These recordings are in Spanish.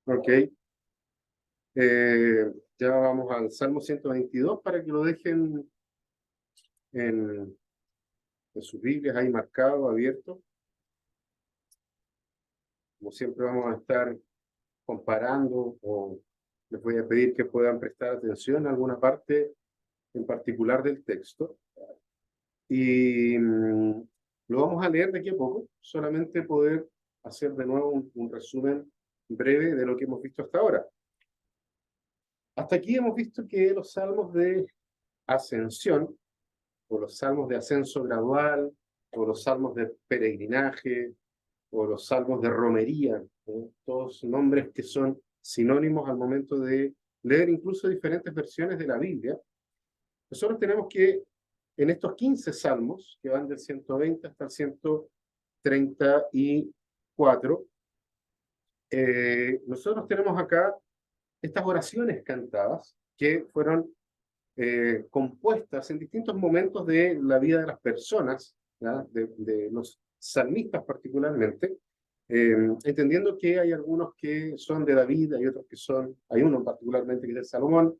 Ok. Ya vamos al Salmo 122 para que lo dejen en, en sus Biblias ahí marcado, abierto. Como siempre vamos a estar comparando o les voy a pedir que puedan prestar atención a alguna parte en particular del texto. Y lo vamos a leer de aquí a poco, solamente poder hacer de nuevo un resumen breve de lo que hemos visto hasta ahora. Hasta aquí hemos visto que los salmos de ascensión, o los salmos de ascenso gradual, o los salmos de peregrinaje, o los salmos de romería, todos nombres que son sinónimos al momento de leer incluso diferentes versiones de la Biblia. Nosotros tenemos que, en estos 15 salmos, que van del 120 hasta el 134, nosotros tenemos acá estas oraciones cantadas que fueron compuestas en distintos momentos de la vida de las personas, de los salmistas particularmente, entendiendo que hay algunos que son de David, hay otros que son, hay uno particularmente que es de Salomón,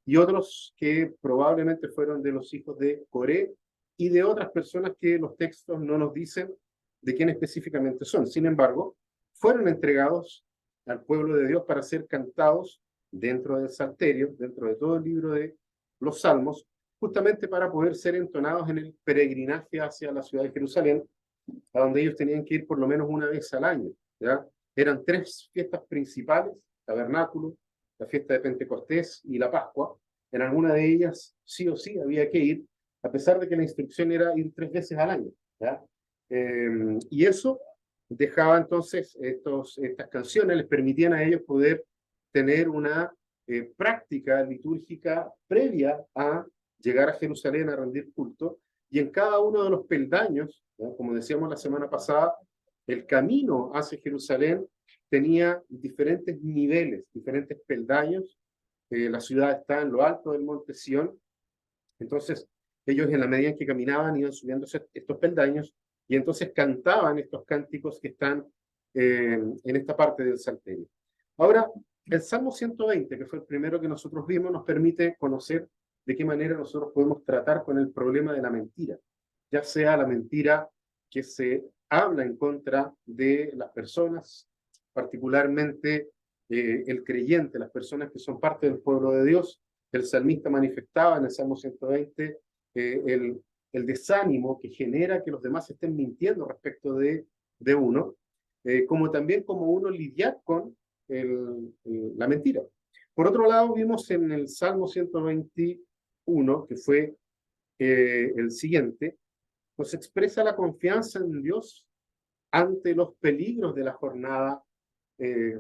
y otros que probablemente fueron de los hijos de Coré y de otras personas que los textos no nos dicen de quién específicamente son. Sin embargo, fueron entregados al pueblo de Dios para ser cantados dentro del Salterio, dentro de todo el libro de los Salmos, justamente para poder ser entonados en el peregrinaje hacia la ciudad de Jerusalén, a donde ellos tenían que ir por lo menos una vez al año. ¿Ya? Eran 3 fiestas principales: tabernáculo, la fiesta de Pentecostés y la Pascua. En alguna de ellas sí o sí había que ir, a pesar de que la instrucción era ir 3 veces al año. ¿Ya? Y eso dejaba entonces estas canciones, les permitían a ellos poder tener una práctica litúrgica previa a llegar a Jerusalén a rendir culto, y en cada uno de los peldaños, ¿no? Como decíamos la semana pasada, el camino hacia Jerusalén tenía diferentes niveles, diferentes peldaños. La ciudad está en lo alto del monte Sión, entonces ellos en la medida en que caminaban iban subiendo estos peldaños y entonces cantaban estos cánticos que están en esta parte del Salterio. Ahora, el Salmo 120, que fue el primero que nosotros vimos, nos permite conocer de qué manera nosotros podemos tratar con el problema de la mentira, ya sea la mentira que se habla en contra de las personas, particularmente el creyente, las personas que son parte del pueblo de Dios. El salmista manifestaba en el Salmo 120 el desánimo que genera que los demás estén mintiendo respecto de uno, como también como uno lidiar con la mentira. Por otro lado, vimos en el Salmo 121, que fue el siguiente, nos expresa la confianza en Dios ante los peligros de la jornada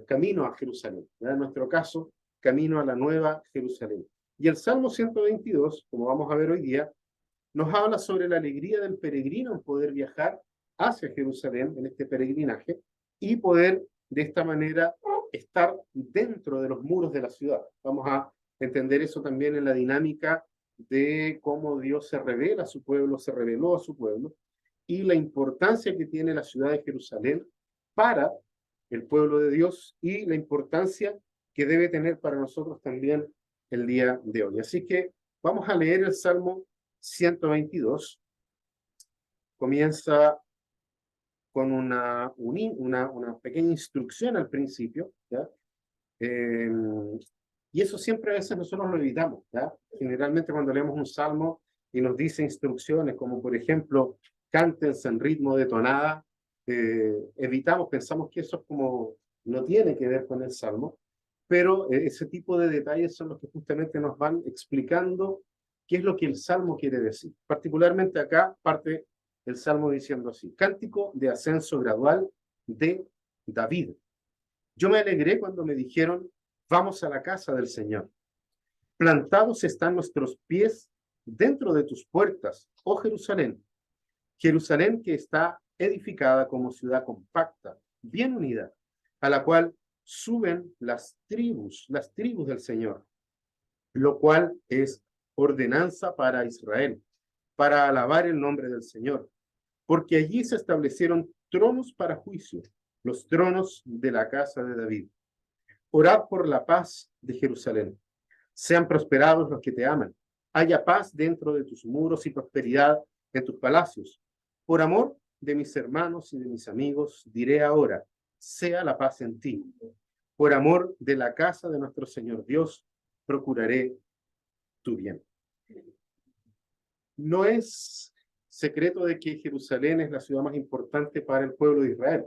camino a Jerusalén. ¿Ya? En nuestro caso, camino a la nueva Jerusalén. Y el Salmo 122, como vamos a ver hoy día, nos habla sobre la alegría del peregrino en poder viajar hacia Jerusalén en este peregrinaje y poder de esta manera estar dentro de los muros de la ciudad. Vamos a entender eso también en la dinámica de cómo Dios se revela a su pueblo, se reveló a su pueblo, y la importancia que tiene la ciudad de Jerusalén para el pueblo de Dios y la importancia que debe tener para nosotros también el día de hoy. Así que vamos a leer el Salmo 122. Comienza con una pequeña instrucción al principio, ¿ya? Eh, y eso siempre a veces nosotros lo evitamos, ¿ya? Generalmente cuando leemos un salmo y nos dice instrucciones como por ejemplo, cántense en ritmo de tonada, evitamos, pensamos que eso es como, no tiene que ver con el salmo, pero ese tipo de detalles son los que justamente nos van explicando qué es lo que el salmo quiere decir. Particularmente acá parte el salmo diciendo así: cántico de ascenso gradual de David. Yo me alegré cuando me dijeron, vamos a la casa del Señor. Plantados están nuestros pies dentro de tus puertas, oh Jerusalén. Jerusalén que está edificada como ciudad compacta, bien unida, a la cual suben las tribus del Señor, lo cual es ordenanza para Israel, para alabar el nombre del Señor, porque allí se establecieron tronos para juicio, los tronos de la casa de David. Orad por la paz de Jerusalén. Sean prosperados los que te aman. Haya paz dentro de tus muros y prosperidad en tus palacios. Por amor de mis hermanos y de mis amigos, diré ahora, sea la paz en ti. Por amor de la casa de nuestro Señor Dios, procuraré tu bien. No es secreto de que Jerusalén es la ciudad más importante para el pueblo de Israel.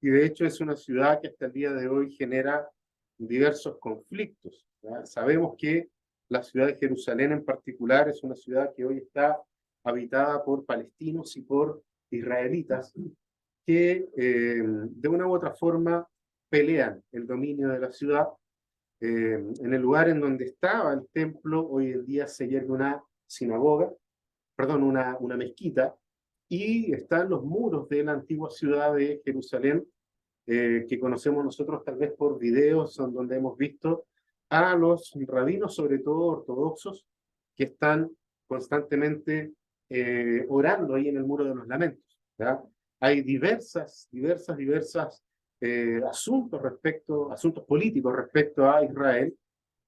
Y de hecho es una ciudad que hasta el día de hoy genera diversos conflictos, ¿ya? Sabemos que la ciudad de Jerusalén en particular es una ciudad que hoy está habitada por palestinos y por israelitas que de una u otra forma pelean el dominio de la ciudad. En el lugar en donde estaba el templo, hoy en día se yergue una sinagoga, perdón, una mezquita, y están los muros de la antigua ciudad de Jerusalén, que conocemos nosotros tal vez por videos donde hemos visto a los rabinos, sobre todo ortodoxos, que están constantemente orando ahí en el Muro de los Lamentos, ¿ya? Hay diversas asuntos políticos respecto a Israel,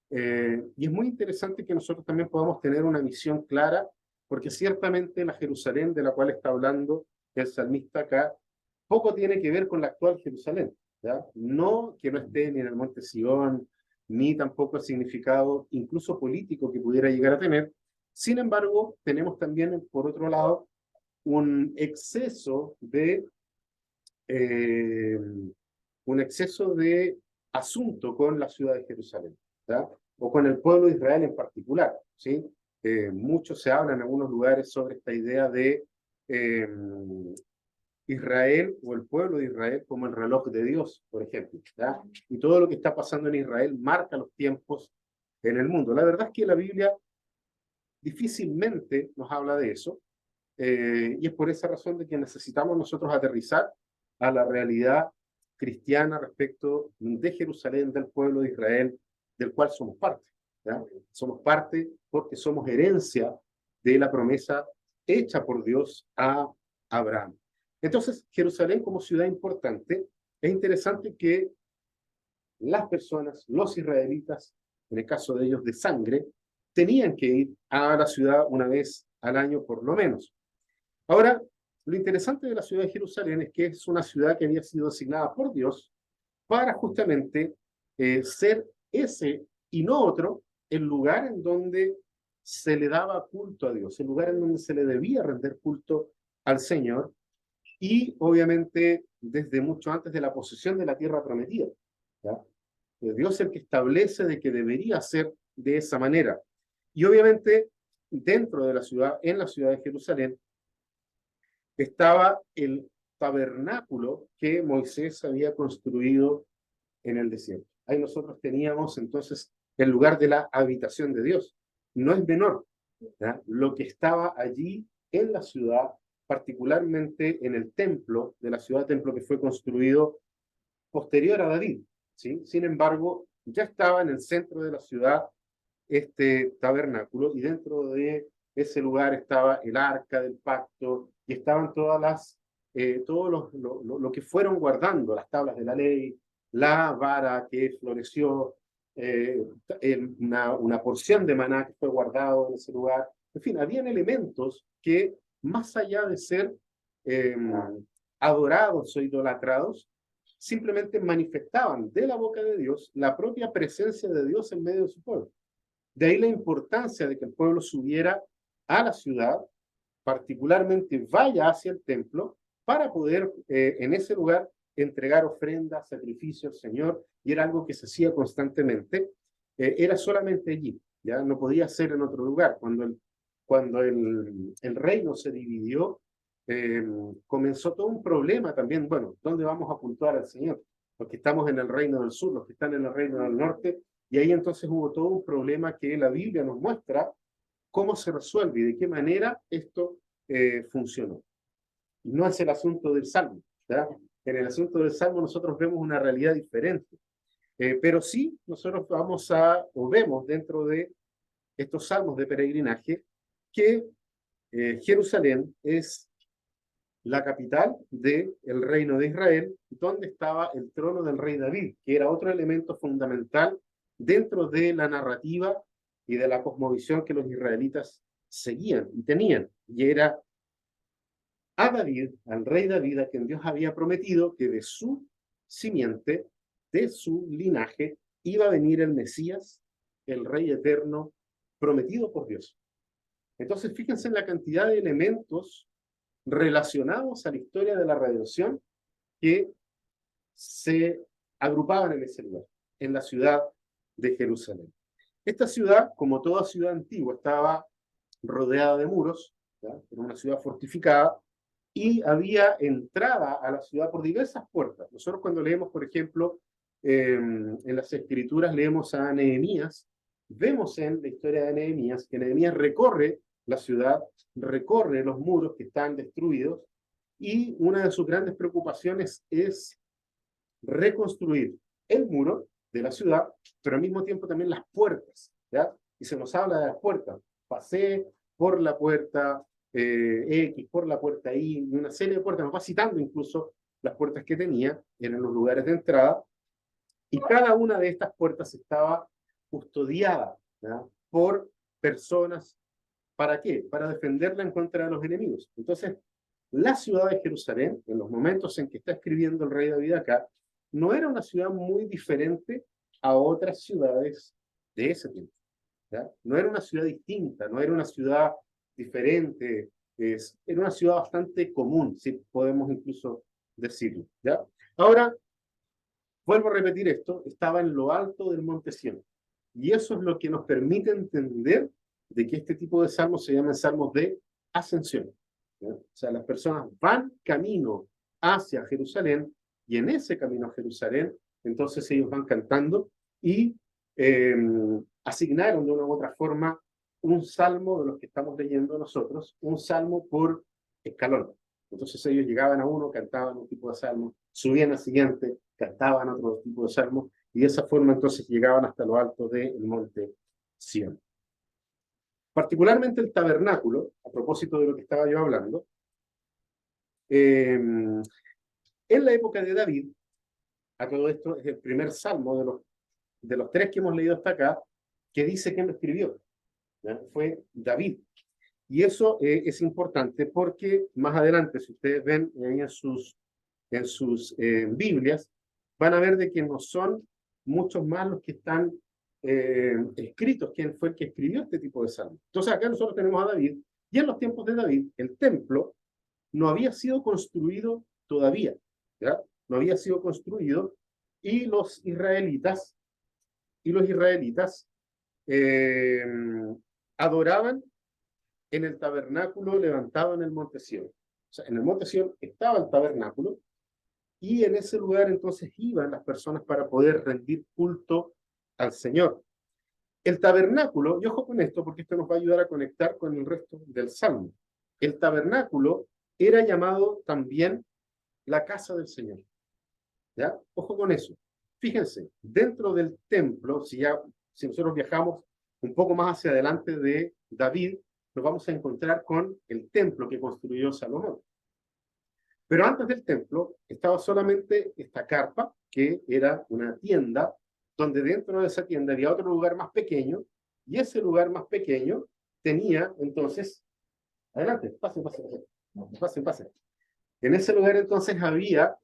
y es muy interesante que nosotros también podamos tener una visión clara, porque ciertamente la Jerusalén de la cual está hablando el salmista acá, poco tiene que ver con la actual Jerusalén, ¿ya? No que no esté ni en el monte Sion, ni tampoco el significado incluso político que pudiera llegar a tener. Sin embargo, tenemos también, por otro lado, un exceso eh, de asunto con la ciudad de Jerusalén, ¿ya? O con el pueblo de Israel en particular, ¿sí? Mucho se habla en algunos lugares sobre esta idea de Israel o el pueblo de Israel como el reloj de Dios, por ejemplo, ¿ya? Y todo lo que está pasando en Israel marca los tiempos en el mundo. La verdad es que la Biblia difícilmente nos habla de eso, y es por esa razón de que necesitamos nosotros aterrizar a la realidad cristiana respecto de Jerusalén, del pueblo de Israel, del cual somos parte, ¿ya? Somos parte porque somos herencia de la promesa hecha por Dios a Abraham. Entonces, Jerusalén como ciudad importante, es interesante que las personas, los israelitas, en el caso de ellos de sangre, tenían que ir a la ciudad una vez al año por lo menos. Ahora, lo interesante de la ciudad de Jerusalén es que es una ciudad que había sido asignada por Dios para justamente ser ese y no otro el lugar en donde se le daba culto a Dios, el lugar en donde se le debía rendir culto al Señor, y obviamente desde mucho antes de la posesión de la tierra prometida, ¿ya? Dios es el que establece de que debería ser de esa manera. Y obviamente dentro de la ciudad, en la ciudad de Jerusalén, estaba el tabernáculo que Moisés había construido en el desierto. Ahí nosotros teníamos entonces el lugar de la habitación de Dios. No es menor, ¿ya? Lo que estaba allí en la ciudad, particularmente en el templo de la ciudad, templo que fue construido posterior a David, ¿sí? Sin embargo, ya estaba en el centro de la ciudad este tabernáculo, y dentro de ese lugar estaba el arca del pacto y estaban todo lo que fueron guardando, las tablas de la ley, la vara que floreció, una porción de maná que fue guardado en ese lugar. En fin, habían elementos que, más allá de ser eh, adorados o idolatrados, simplemente manifestaban de la boca de Dios la propia presencia de Dios en medio de su pueblo. De ahí la importancia de que el pueblo subiera a la ciudad, particularmente vaya hacia el templo, para poder en ese lugar entregar ofrendas, sacrificios, Señor, y era algo que se hacía constantemente. Era solamente allí, ya no podía ser en otro lugar. Cuando el reino se dividió, comenzó todo un problema también. Bueno, ¿dónde vamos a cultuar al Señor? Los que estamos en el reino del sur, los que están en el reino del norte, y ahí entonces hubo todo un problema que la Biblia nos muestra cómo se resuelve y de qué manera esto funcionó. No es el asunto del Salmo, ¿verdad? En el asunto del Salmo nosotros vemos una realidad diferente, pero sí nosotros vemos dentro de estos salmos de peregrinaje que Jerusalén es la capital del reino de Israel, donde estaba el trono del rey David, que era otro elemento fundamental dentro de la narrativa y de la cosmovisión que los israelitas seguían y tenían. Y era a David, al rey David, a quien Dios había prometido que de su simiente, de su linaje, iba a venir el Mesías, el rey eterno, prometido por Dios. Entonces, fíjense en la cantidad de elementos relacionados a la historia de la redención que se agrupaban en ese lugar, en la ciudad de Jerusalén. Esta ciudad, como toda ciudad antigua, estaba rodeada de muros, ¿ya? Era una ciudad fortificada, y había entrada a la ciudad por diversas puertas. Nosotros cuando leemos, por ejemplo, en las Escrituras leemos a Nehemías, vemos en la historia de Nehemías que Nehemías recorre la ciudad, recorre los muros que están destruidos, y una de sus grandes preocupaciones es reconstruir el muro de la ciudad, pero al mismo tiempo también las puertas, ¿ya? Y se nos habla de las puertas. Pasé por la puerta X, por la puerta Y, y una serie de puertas, nos va citando incluso las puertas que tenía, eran los lugares de entrada, y cada una de estas puertas estaba custodiada, ¿ya? Por personas. ¿Para qué? Para defenderla en contra de los enemigos. Entonces, la ciudad de Jerusalén, en los momentos en que está escribiendo el rey David acá, no era una ciudad muy diferente a otras ciudades de ese tiempo, ¿ya? No era una ciudad distinta, no era una ciudad diferente, era una ciudad bastante común, si podemos incluso decirlo, ¿ya? Ahora, vuelvo a repetir esto, estaba en lo alto del monte Sión. Y eso es lo que nos permite entender de que este tipo de salmos se llaman salmos de ascensión, ¿ya? O sea, las personas van camino hacia Jerusalén, y en ese camino a Jerusalén, entonces ellos van cantando y eh, asignaron de una u otra forma un salmo de los que estamos leyendo nosotros, un salmo por escalón. Entonces ellos llegaban a uno, cantaban un tipo de salmo, subían al siguiente, cantaban otro tipo de salmo, y de esa forma entonces llegaban hasta lo alto del monte Sión. Particularmente el tabernáculo, a propósito de lo que estaba yo hablando, en la época de David, a todo esto es el primer salmo de los tres que hemos leído hasta acá, que dice quién lo escribió, ¿ya? Fue David. Y eso es importante porque más adelante, si ustedes ven ahí en sus Biblias, van a ver de que no son muchos más los que están escritos, quién fue el que escribió este tipo de salmos. Entonces acá nosotros tenemos a David, y en los tiempos de David el templo no había sido construido todavía, ¿ya? No había sido construido, y los israelitas eh, adoraban en el tabernáculo levantado en el monte Sión. O sea, en el monte Sión estaba el tabernáculo, y en ese lugar entonces iban las personas para poder rendir culto al Señor. El tabernáculo, y ojo con esto porque esto nos va a ayudar a conectar con el resto del Salmo. El tabernáculo era llamado también la casa del Señor, ¿ya? Ojo con eso. Fíjense, dentro del templo, si nosotros viajamos un poco más hacia adelante de David, nos vamos a encontrar con el templo que construyó Salomón. Pero antes del templo estaba solamente esta carpa, que era una tienda, donde dentro de esa tienda había otro lugar más pequeño, y ese lugar más pequeño tenía entonces, adelante, pasen. En ese lugar entonces había,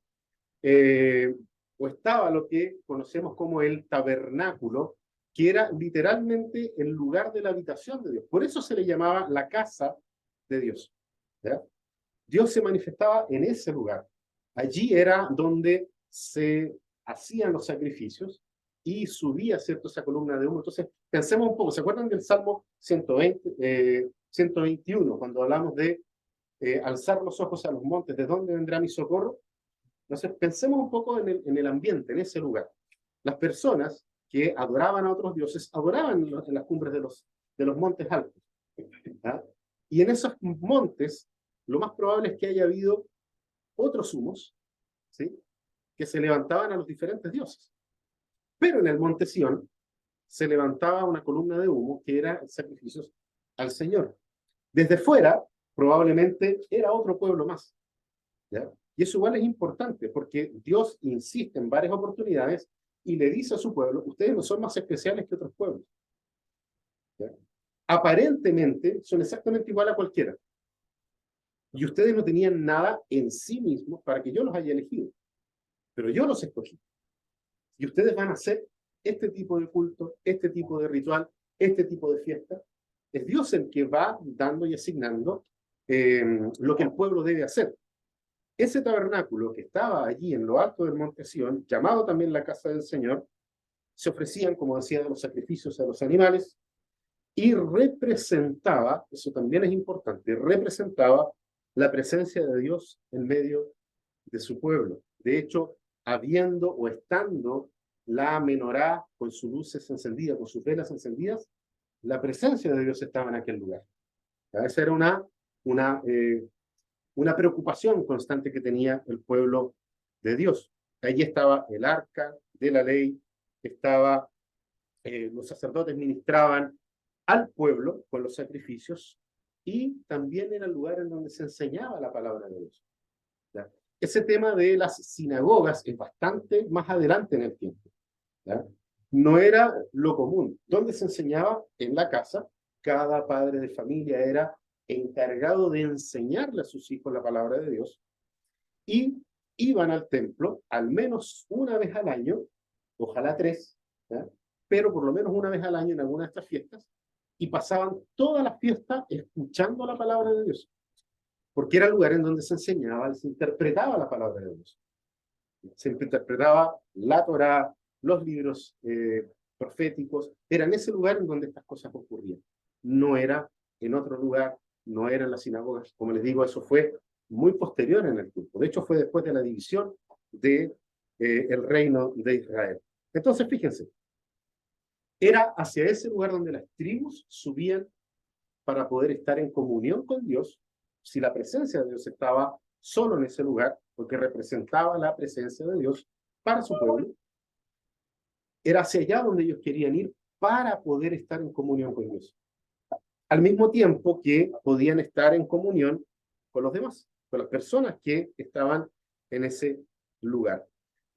o estaba lo que conocemos como el tabernáculo, que era literalmente el lugar de la habitación de Dios. Por eso se le llamaba la casa de Dios, ¿ya? Dios se manifestaba en ese lugar. Allí era donde se hacían los sacrificios y subía, ¿cierto?, esa columna de humo. Entonces, pensemos un poco, ¿se acuerdan del Salmo 121, cuando hablamos de alzar los ojos a los montes, ¿de dónde vendrá mi socorro? Entonces, pensemos un poco en el ambiente, en ese lugar. Las personas que adoraban a otros dioses, adoraban en las cumbres de los montes altos, ¿ya? Y en esos montes, lo más probable es que haya habido otros humos, ¿sí?, que se levantaban a los diferentes dioses. Pero en el monte Sión se levantaba una columna de humo que era sacrificios al Señor. Desde fuera, probablemente era otro pueblo más, ¿ya? Y eso igual es importante, porque Dios insiste en varias oportunidades y le dice a su pueblo, ustedes no son más especiales que otros pueblos, ¿ya? Aparentemente son exactamente igual a cualquiera. Y ustedes no tenían nada en sí mismos para que yo los haya elegido. Pero yo los escogí. Y ustedes van a hacer este tipo de culto, este tipo de ritual, este tipo de fiesta. Es Dios el que va dando y asignando lo que el pueblo debe hacer. Ese tabernáculo que estaba allí en lo alto del monte Sión, llamado también la casa del Señor, se ofrecían, como decía, los sacrificios a los animales y representaba, eso también es importante, representaba la presencia de Dios en medio de su pueblo. De hecho, habiendo o estando la menorá con sus luces encendidas, con sus velas encendidas, la presencia de Dios estaba en aquel lugar. Esa era una preocupación constante que tenía el pueblo de Dios. Allí estaba el arca de la ley, los sacerdotes ministraban al pueblo con los sacrificios y también era el lugar en donde se enseñaba la palabra de Dios. ¿Ya? Ese tema de las sinagogas es bastante más adelante en el tiempo. ¿Ya? No era lo común. ¿Dónde se enseñaba? En la casa. Cada padre de familia era encargado de enseñarle a sus hijos la palabra de Dios y iban al templo al menos una vez al año, ojalá tres, ¿ya? Pero por lo menos una vez al año en alguna de estas fiestas, y pasaban toda la fiesta escuchando la palabra de Dios, porque era el lugar en donde se enseñaba, se interpretaba la palabra de Dios. Se interpretaba la Torá, los libros proféticos, era en ese lugar en donde estas cosas ocurrían. No era en otro lugar, no era en las sinagogas. Como les digo, eso fue muy posterior en el tiempo. De hecho, fue después de la división de el reino de Israel. Entonces, fíjense, era hacia ese lugar donde las tribus subían para poder estar en comunión con Dios. Si la presencia de Dios estaba solo en ese lugar, porque representaba la presencia de Dios para su pueblo, era hacia allá donde ellos querían ir para poder estar en comunión con Dios. Al mismo tiempo que podían estar en comunión con los demás, con las personas que estaban en ese lugar.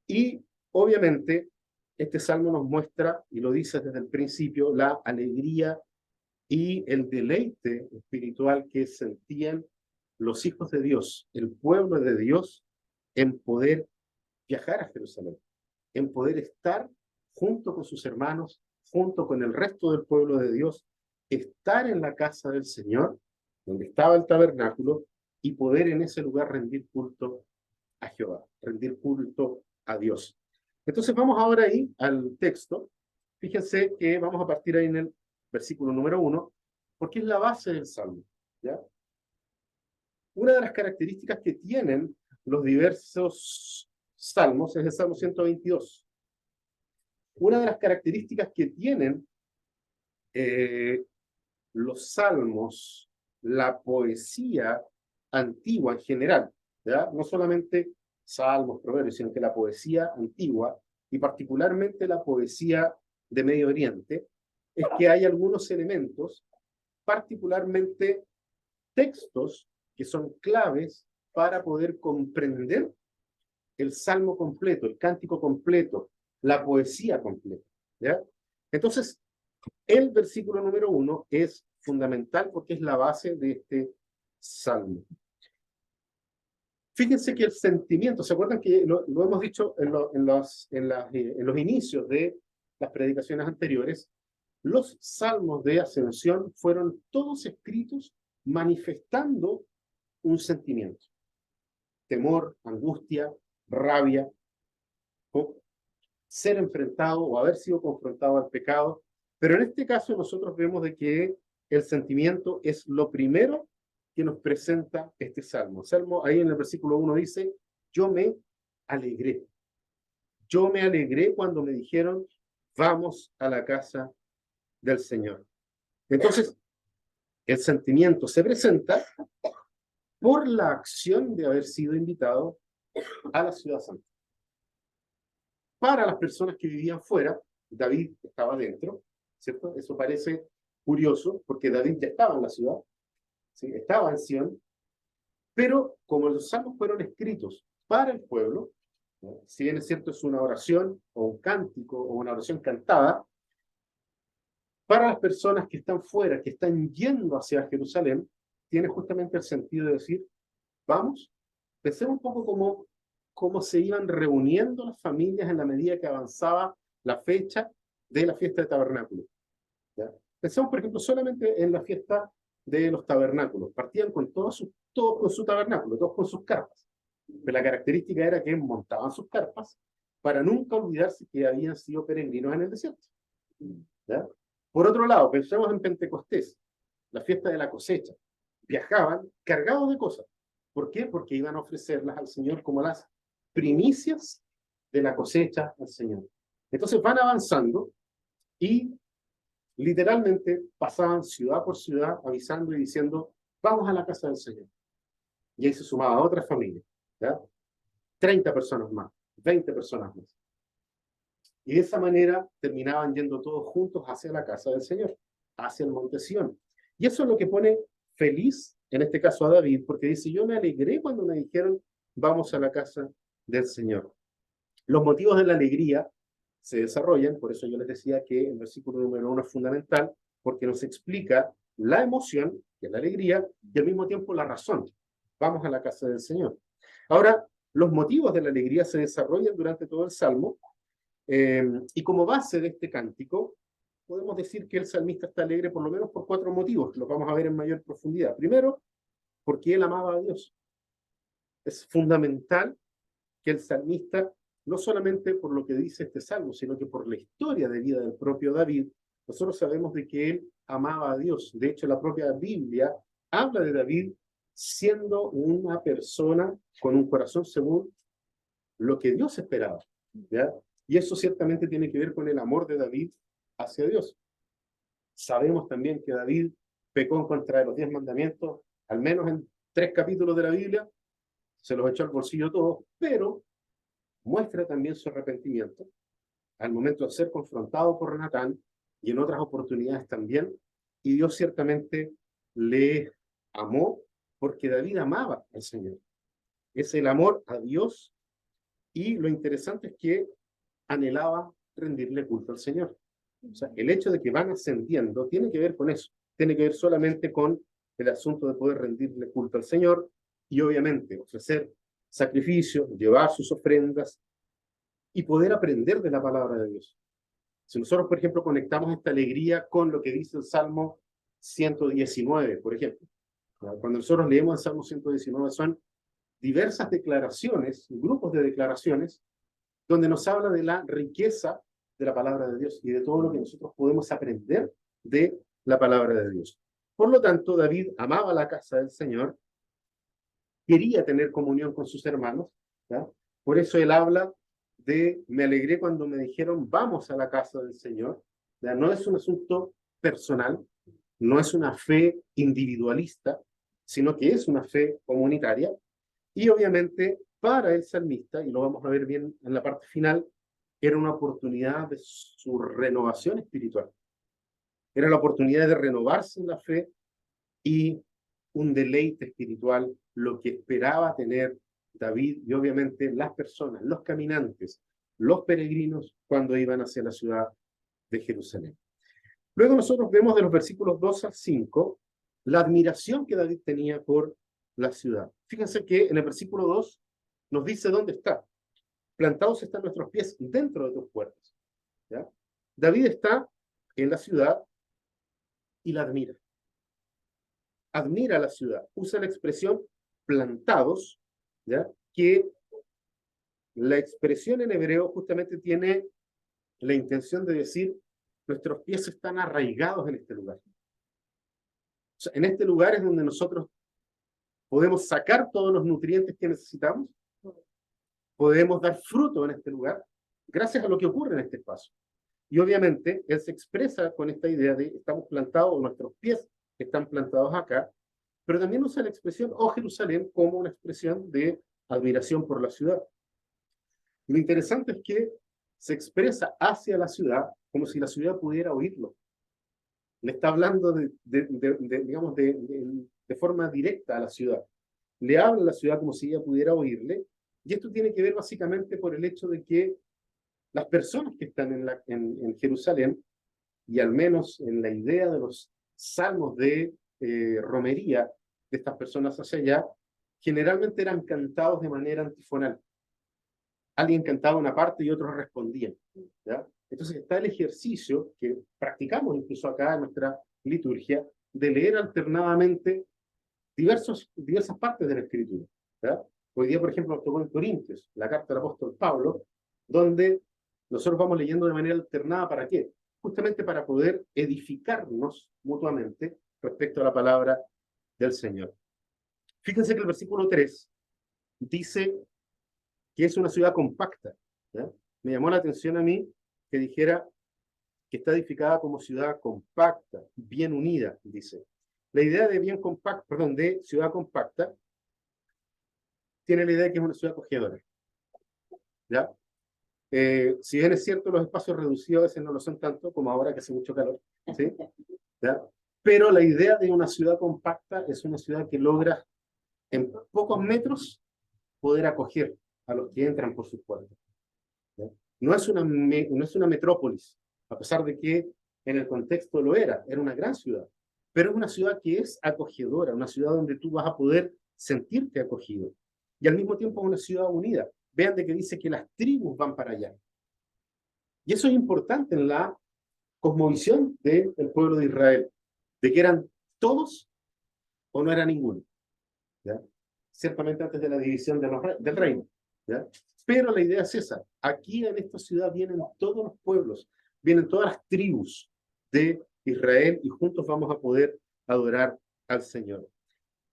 Y obviamente este salmo nos muestra, y lo dice desde el principio, la alegría y el deleite espiritual que sentían los hijos de Dios, el pueblo de Dios, en poder viajar a Jerusalén, en poder estar junto con sus hermanos, junto con el resto del pueblo de Dios, estar en la casa del Señor, donde estaba el tabernáculo, y poder en ese lugar rendir culto a Jehová, rendir culto a Dios. Entonces vamos ahora ahí al texto. Fíjense que vamos a partir ahí en el versículo número 1, porque es la base del Salmo, ¿ya? Una de las características que tienen los diversos salmos es el Salmo 122. Una de las características que tienen los salmos, la poesía antigua en general, ¿ya? No solamente salmos, proverbios, sino que la poesía antigua, y particularmente la poesía de Medio Oriente, es que hay algunos elementos, particularmente textos, que son claves para poder comprender el salmo completo, el cántico completo, la poesía completa, ¿ya? Entonces, el versículo número 1 es fundamental porque es la base de este salmo. Fíjense que el sentimiento, ¿se acuerdan que lo hemos dicho en los inicios de las predicaciones anteriores? Los salmos de ascensión fueron todos escritos manifestando un sentimiento: temor, angustia, rabia, ser enfrentado o haber sido confrontado al pecado. Pero en este caso nosotros vemos de que el sentimiento es lo primero que nos presenta este salmo. El salmo ahí en el versículo 1 dice: yo me alegré. Yo me alegré cuando me dijeron, vamos a la casa del Señor. Entonces, el sentimiento se presenta por la acción de haber sido invitado a la ciudad santa. Para las personas que vivían fuera, David estaba dentro, ¿cierto? Eso parece curioso, porque David ya estaba en la ciudad, ¿sí? Estaba en Sión, Pero como los salmos fueron escritos para el pueblo, ¿no? Si bien es cierto es una oración o un cántico o una oración cantada, para las personas que están fuera, que están yendo hacia Jerusalén, tiene justamente el sentido de decir, vamos, pensemos un poco cómo se iban reuniendo las familias en la medida que avanzaba la fecha de la fiesta de tabernáculos. ¿Ya? Pensemos, por ejemplo, solamente en la fiesta de los tabernáculos. Partían con todos con su tabernáculo, todos con sus carpas. Pero la característica era que montaban sus carpas para nunca olvidarse que habían sido peregrinos en el desierto. ¿Ya? Por otro lado, pensemos en Pentecostés, la fiesta de la cosecha. Viajaban cargados de cosas. ¿Por qué? Porque iban a ofrecerlas al Señor como las primicias de la cosecha al Señor. Entonces van avanzando y literalmente pasaban ciudad por ciudad avisando y diciendo, vamos a la casa del Señor. Y ahí se sumaba otra familia, ¿ya? 30 personas más, 20 personas más. Y de esa manera terminaban yendo todos juntos hacia la casa del Señor, hacia el monte Sión. Y eso es lo que pone feliz, en este caso a David, porque dice, yo me alegré cuando me dijeron, vamos a la casa del Señor. Los motivos de la alegría se desarrollan, por eso yo les decía que el versículo número 1 es fundamental, porque nos explica la emoción, que es la alegría, y al mismo tiempo la razón. Vamos a la casa del Señor. Ahora, los motivos de la alegría se desarrollan durante todo el Salmo, y como base de este cántico, podemos decir que el salmista está alegre por lo menos por 4 motivos, que los vamos a ver en mayor profundidad. Primero, porque él amaba a Dios. Es fundamental que el salmista, no solamente por lo que dice este salmo, sino que por la historia de vida del propio David, nosotros sabemos de que él amaba a Dios. De hecho, la propia Biblia habla de David siendo una persona con un corazón según lo que Dios esperaba, ¿ya? Y eso ciertamente tiene que ver con el amor de David hacia Dios. Sabemos también que David pecó en contra de los 10 mandamientos, al menos en 3 capítulos de la Biblia, se los echó al bolsillo todos, pero muestra también su arrepentimiento al momento de ser confrontado por Natán y en otras oportunidades también, y Dios ciertamente le amó porque David amaba al Señor. Es el amor a Dios, y lo interesante es que anhelaba rendirle culto al Señor. O sea, el hecho de que van ascendiendo tiene que ver con eso, tiene que ver solamente con el asunto de poder rendirle culto al Señor y obviamente ofrecer sacrificios, llevar sus ofrendas y poder aprender de la palabra de Dios. Si nosotros, por ejemplo, conectamos esta alegría con lo que dice el Salmo 119, por ejemplo, cuando nosotros leemos el Salmo 119 son diversas declaraciones, grupos de declaraciones, donde nos habla de la riqueza de la palabra de Dios y de todo lo que nosotros podemos aprender de la palabra de Dios. Por lo tanto, David amaba la casa del Señor, quería tener comunión con sus hermanos, ¿ya? Por eso él habla de, me alegré cuando me dijeron, vamos a la casa del Señor. ¿Ya? No es un asunto personal, no es una fe individualista, sino que es una fe comunitaria. Y obviamente para el salmista, y lo vamos a ver bien en la parte final, era una oportunidad de su renovación espiritual. Era la oportunidad de renovarse en la fe y un deleite espiritual, lo que esperaba tener David y obviamente las personas, los caminantes, los peregrinos cuando iban hacia la ciudad de Jerusalén. Luego nosotros vemos de los versículos 2 al 5 la admiración que David tenía por la ciudad. Fíjense que en el versículo 2 nos dice dónde está. Plantados están nuestros pies dentro de tus puertas. ¿Ya? David está en la ciudad y la admira. Admira la ciudad. Usa la expresión plantados, ¿ya? Que la expresión en hebreo justamente tiene la intención de decir nuestros pies están arraigados en este lugar. O sea, en este lugar es donde nosotros podemos sacar todos los nutrientes que necesitamos, podemos dar fruto en este lugar, gracias a lo que ocurre en este espacio. Y obviamente, él se expresa con esta idea de estamos plantados, o nuestros pies están plantados acá, pero también usa la expresión, oh Jerusalén, como una expresión de admiración por la ciudad. Lo interesante es que se expresa hacia la ciudad como si la ciudad pudiera oírlo. Le está hablando digamos, de forma directa a la ciudad. le habla a la ciudad como si ella pudiera oírle, y esto tiene que ver básicamente por el hecho de que las personas que están en Jerusalén, y al menos en la idea de los salmos de romería de estas personas hacia allá, generalmente eran cantados de manera antifonal. Alguien cantaba una parte y otros respondían, ¿ya? Entonces está el ejercicio que practicamos incluso acá en nuestra liturgia de leer alternadamente diversas partes de la Escritura, ¿ya? Hoy día, por ejemplo, nos tocó en Corintios, la carta del apóstol Pablo, donde nosotros vamos leyendo de manera alternada. ¿Para qué? Justamente para poder edificarnos mutuamente respecto a la palabra del Señor. Fíjense que el versículo 3 dice que es una ciudad compacta, ¿ya? Me llamó la atención a mí que dijera que está edificada como ciudad compacta, bien unida, dice. La idea de bien compacta, perdón, de ciudad compacta, tiene la idea de que es una ciudad acogedora, ¿ya? Si bien es cierto, los espacios reducidos a veces no lo son tanto, como ahora que hace mucho calor, ¿sí? ¿Ya? Pero la idea de una ciudad compacta es una ciudad que logra en pocos metros poder acoger a los que entran por sus puertas, ¿ya? No es una metrópolis, a pesar de que en el contexto lo era una gran ciudad, pero es una ciudad que es acogedora, una ciudad donde tú vas a poder sentirte acogido, y al mismo tiempo una ciudad unida. Vean de que dice que las tribus van para allá. Y eso es importante en la cosmovisión del pueblo de Israel, de que eran todos o no era ninguno, ¿ya? Ciertamente antes de la división del reino, ¿ya? Pero la idea es esa. Aquí en esta ciudad vienen todos los pueblos, vienen todas las tribus de Israel y juntos vamos a poder adorar al Señor.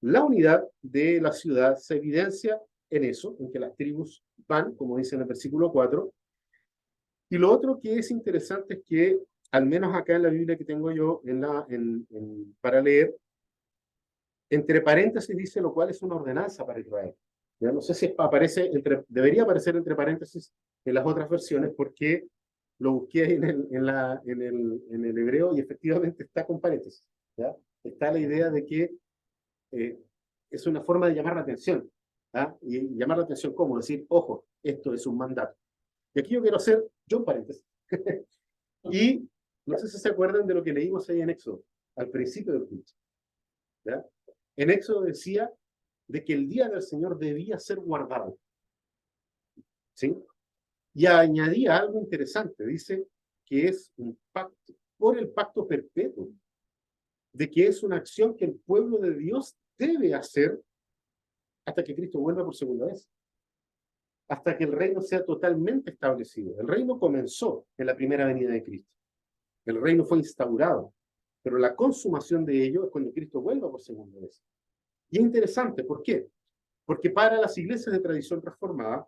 La unidad de la ciudad se evidencia en eso, en que las tribus van, como dice en el versículo 4. Y lo otro que es interesante es que, al menos acá en la Biblia que tengo yo para leer, entre paréntesis dice lo cual es una ordenanza para Israel. Ya no sé si debería aparecer entre paréntesis en las otras versiones, porque lo busqué en el hebreo y efectivamente está con paréntesis, ¿ya? Está la idea de que eh, es una forma de llamar la atención, ¿ah? Y llamar la atención, ¿cómo? Decir, ojo, esto es un mandato. Y aquí yo quiero hacer yo un paréntesis. Y no sé si se acuerdan de lo que leímos ahí en Éxodo, al principio del culto, ¿ya? En Éxodo decía de que el día del Señor debía ser guardado, ¿sí? Y añadía algo interesante, dice que es un pacto, por el pacto perpetuo, de que es una acción que el pueblo de Dios debe hacer hasta que Cristo vuelva por segunda vez, hasta que el reino sea totalmente establecido. El reino comenzó en la primera venida de Cristo, el reino fue instaurado, pero la consumación de ello es cuando Cristo vuelva por segunda vez. Y es interesante, ¿por qué? Porque para las iglesias de tradición reformada,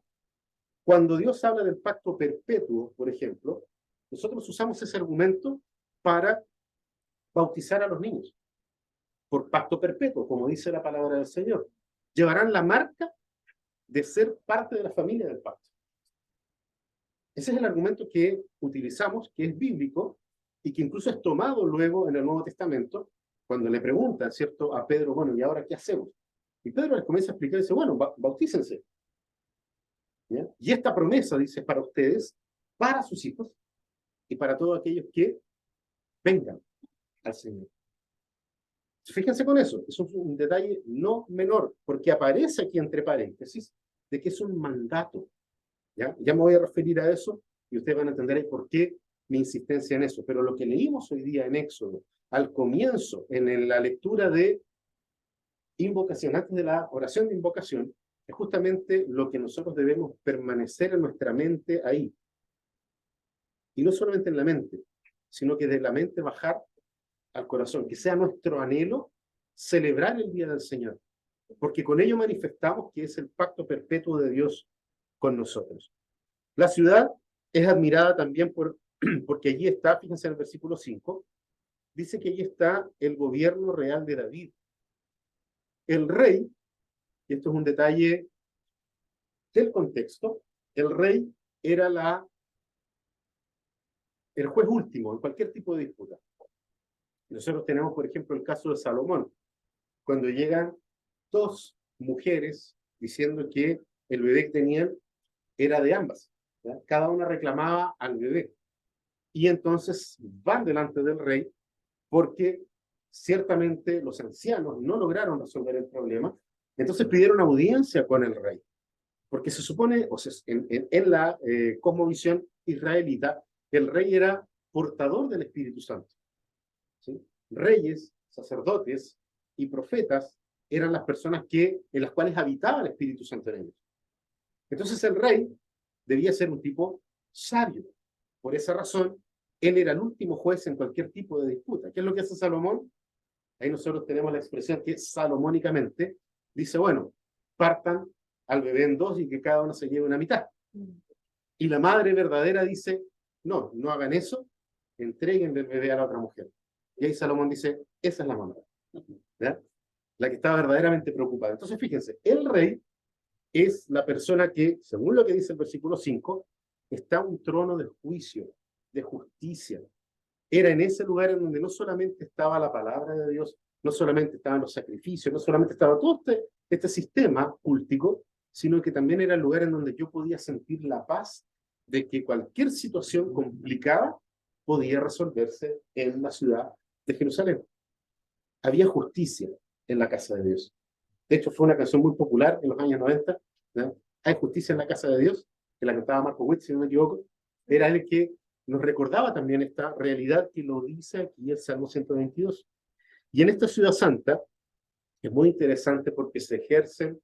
cuando Dios habla del pacto perpetuo, por ejemplo, nosotros usamos ese argumento para bautizar a los niños por pacto perpetuo, como dice la palabra del Señor. Llevarán la marca de ser parte de la familia del pacto. Ese es el argumento que utilizamos, que es bíblico y que incluso es tomado luego en el Nuevo Testamento, cuando le preguntan, ¿cierto?, a Pedro, bueno, ¿y ahora qué hacemos? Y Pedro les comienza a explicar y dice, bueno, bautícense. ¿Ya? Y esta promesa, dice, para ustedes, para sus hijos y para todos aquellos que vengan al Señor. Fíjense con eso, es un detalle no menor, porque aparece aquí entre paréntesis de que es un mandato. ¿Ya? Ya me voy a referir a eso y ustedes van a entender por qué mi insistencia en eso. Pero lo que leímos hoy día en Éxodo, al comienzo, en la lectura de invocación, antes de la oración de invocación, es justamente lo que nosotros debemos permanecer en nuestra mente ahí. Y no solamente en la mente, sino que de la mente bajar al corazón, que sea nuestro anhelo celebrar el día del Señor, porque con ello manifestamos que es el pacto perpetuo de Dios con nosotros. La ciudad es admirada también porque allí está, fíjense en el versículo 5, dice que allí está el gobierno real de David. El rey, y esto es un detalle del contexto, el rey era el juez último en cualquier tipo de disputa. Nosotros tenemos, por ejemplo, el caso de Salomón, cuando llegan dos mujeres diciendo que el bebé que tenían era de ambas, ¿ya? Cada una reclamaba al bebé. Y entonces van delante del rey porque ciertamente los ancianos no lograron resolver el problema. Entonces pidieron audiencia con el rey. Porque se supone, o sea, en la cosmovisión israelita, el rey era portador del Espíritu Santo. ¿Sí? Reyes, sacerdotes y profetas eran las personas en las cuales habitaba el Espíritu Santo en ellos. Entonces el rey debía ser un tipo sabio. Por esa razón, él era el último juez en cualquier tipo de disputa. ¿Qué es lo que hace Salomón? Ahí nosotros tenemos la expresión que salomónicamente dice, bueno, partan al bebé en dos y que cada uno se lleve una mitad. Y la madre verdadera dice, no, no hagan eso, entreguen el bebé a la otra mujer. Y ahí Salomón dice, esa es la mamá, ¿ya? La que está verdaderamente preocupada. Entonces, fíjense, el rey es la persona que, según lo que dice el versículo 5, está en un trono de juicio, de justicia. Era en ese lugar en donde no solamente estaba la palabra de Dios, no solamente estaban los sacrificios, no solamente estaba todo este sistema cultico, sino que también era el lugar en donde yo podía sentir la paz de que cualquier situación complicada podía resolverse en la ciudad de Jerusalén. Había justicia en la casa de Dios. De hecho, fue una canción muy popular en los años 90, ¿no? Hay justicia en la casa de Dios, que la cantaba Marco Witt, si no me equivoco. Era el que nos recordaba también esta realidad que lo dice aquí el Salmo 122. Y en esta ciudad santa es muy interesante porque se ejercen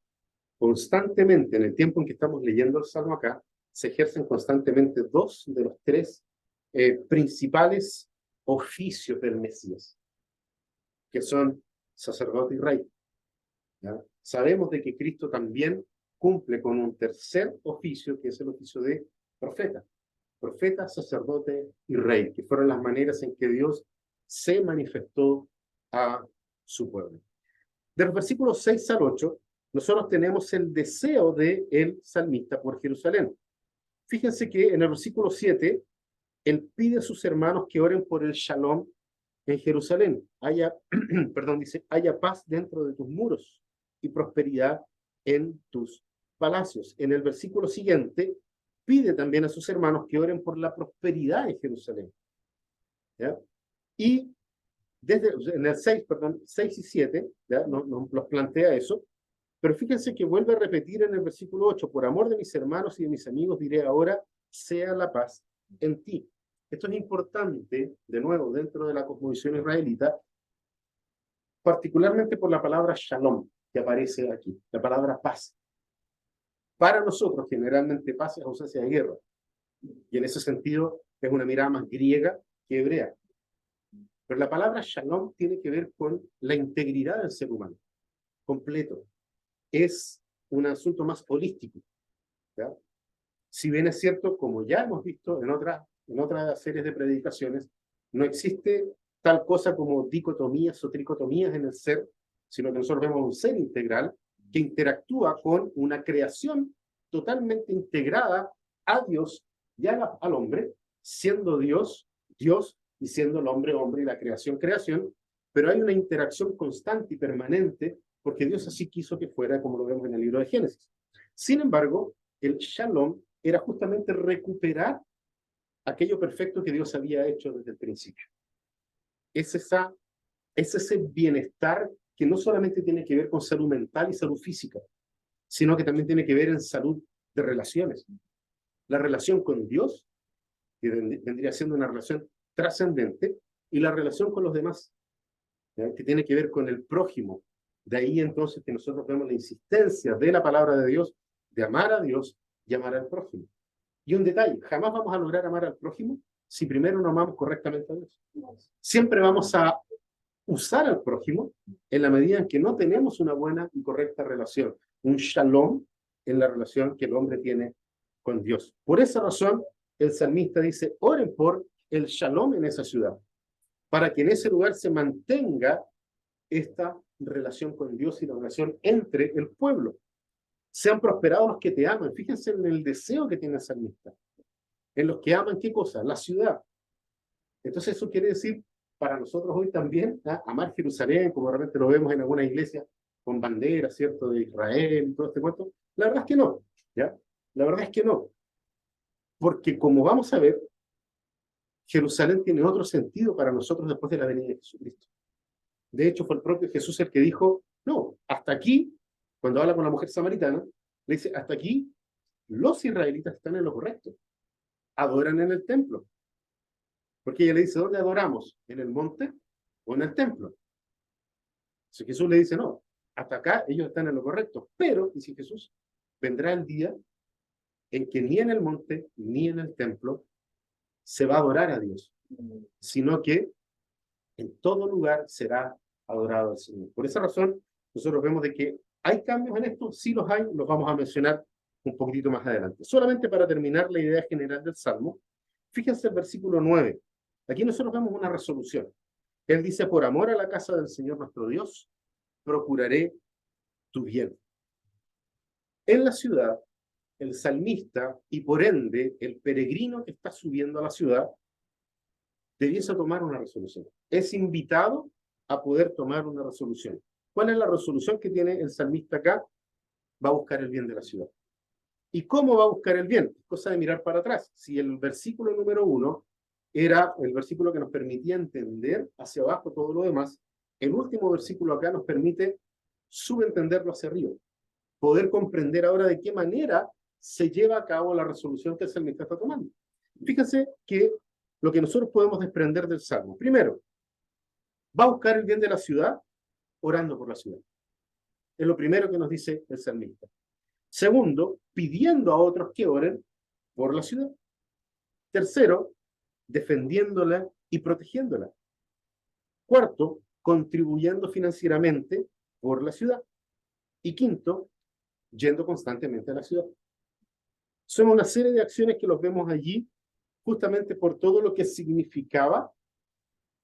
constantemente, en el tiempo en que estamos leyendo el Salmo acá, se ejercen constantemente dos de los tres principales oficios del Mesías, que son sacerdote y rey. ¿Ya? Sabemos de que Cristo también cumple con un tercer oficio, que es el oficio de profeta. Profeta, sacerdote y rey, que fueron las maneras en que Dios se manifestó a su pueblo. De los versículos 6 al 8, nosotros tenemos el deseo del salmista por Jerusalén. Fíjense que en el versículo 7, él pide a sus hermanos que oren por el shalom en Jerusalén. Perdón, dice, haya paz dentro de tus muros y prosperidad en tus palacios. En el versículo siguiente, pide también a sus hermanos que oren por la prosperidad en Jerusalén. ¿Ya? Y en el 6, perdón, 6 y 7, ¿ya? No los plantea eso, pero fíjense que vuelve a repetir en el versículo 8, por amor de mis hermanos y de mis amigos diré ahora, sea la paz en ti. Esto es importante, de nuevo, dentro de la cosmovisión israelita, particularmente por la palabra shalom, que aparece aquí, la palabra paz. Para nosotros, generalmente, paz es ausencia de guerra. Y en ese sentido, es una mirada más griega que hebrea. Pero la palabra shalom tiene que ver con la integridad del ser humano, completo. Es un asunto más holístico, ¿ya? Si bien es cierto, como ya hemos visto en otras series de predicaciones, no existe tal cosa como dicotomías o tricotomías en el ser, sino que nosotros vemos un ser integral que interactúa con una creación totalmente integrada a Dios y al hombre, siendo Dios, Dios, y siendo el hombre, hombre, y la creación, creación, pero hay una interacción constante y permanente porque Dios así quiso que fuera, como lo vemos en el libro de Génesis. Sin embargo, el shalom era justamente recuperar aquello perfecto que Dios había hecho desde el principio. Es ese bienestar que no solamente tiene que ver con salud mental y salud física, sino que también tiene que ver en salud de relaciones. La relación con Dios, que vendría siendo una relación trascendente, y la relación con los demás, ¿ya? Que tiene que ver con el prójimo. De ahí entonces que nosotros vemos la insistencia de la palabra de Dios de amar a Dios y amar al prójimo. Y un detalle, jamás vamos a lograr amar al prójimo si primero no amamos correctamente a Dios. Siempre vamos a usar al prójimo en la medida en que no tenemos una buena y correcta relación, un shalom en la relación que el hombre tiene con Dios. Por esa razón, el salmista dice, oren por el shalom en esa ciudad, para que en ese lugar se mantenga esta relación con Dios y la relación entre el pueblo. Sean prosperados los que te aman. Fíjense en el deseo que tiene el salmista. En los que aman, ¿qué cosa? La ciudad. Entonces eso quiere decir, para nosotros hoy también, amar Jerusalén, como realmente lo vemos en alguna iglesia, con banderas, ¿cierto?, de Israel y todo este cuento. La verdad es que no, ¿ya? La verdad es que no. Porque como vamos a ver, Jerusalén tiene otro sentido para nosotros después de la venida de Jesucristo. De hecho, fue el propio Jesús el que dijo, no, hasta aquí, cuando habla con la mujer samaritana, le dice, hasta aquí los israelitas están en lo correcto. Adoran en el templo. Porque ella le dice, ¿dónde adoramos? ¿En el monte o en el templo? Entonces Jesús le dice, no, hasta acá ellos están en lo correcto. Pero, dice Jesús, vendrá el día en que ni en el monte ni en el templo se va a adorar a Dios, sino que en todo lugar será adorado al Señor. Por esa razón, nosotros vemos de que hay cambios en esto, sí los hay, los vamos a mencionar un poquitito más adelante. Solamente para terminar la idea general del Salmo, fíjense el versículo 9. Aquí nosotros vemos una resolución. Él dice, por amor a la casa del Señor nuestro Dios, procuraré tu bien. En la ciudad, el salmista y por ende el peregrino que está subiendo a la ciudad debiese tomar una resolución. Es invitado a poder tomar una resolución. ¿Cuál es la resolución que tiene el salmista acá? Va a buscar el bien de la ciudad. ¿Y cómo va a buscar el bien? Cosa de mirar para atrás. Si el versículo número 1 era el versículo que nos permitía entender hacia abajo todo lo demás, el último versículo acá nos permite subentenderlo hacia arriba. Poder comprender ahora de qué manera se lleva a cabo la resolución que el salmista está tomando. Fíjense que lo que nosotros podemos desprender del Salmo. Primero, va a buscar el bien de la ciudad orando por la ciudad. Es lo primero que nos dice el salmista. Segundo, pidiendo a otros que oren por la ciudad. Tercero, defendiéndola y protegiéndola. Cuarto, contribuyendo financieramente por la ciudad. Y quinto, yendo constantemente a la ciudad. Son una serie de acciones que los vemos allí justamente por todo lo que significaba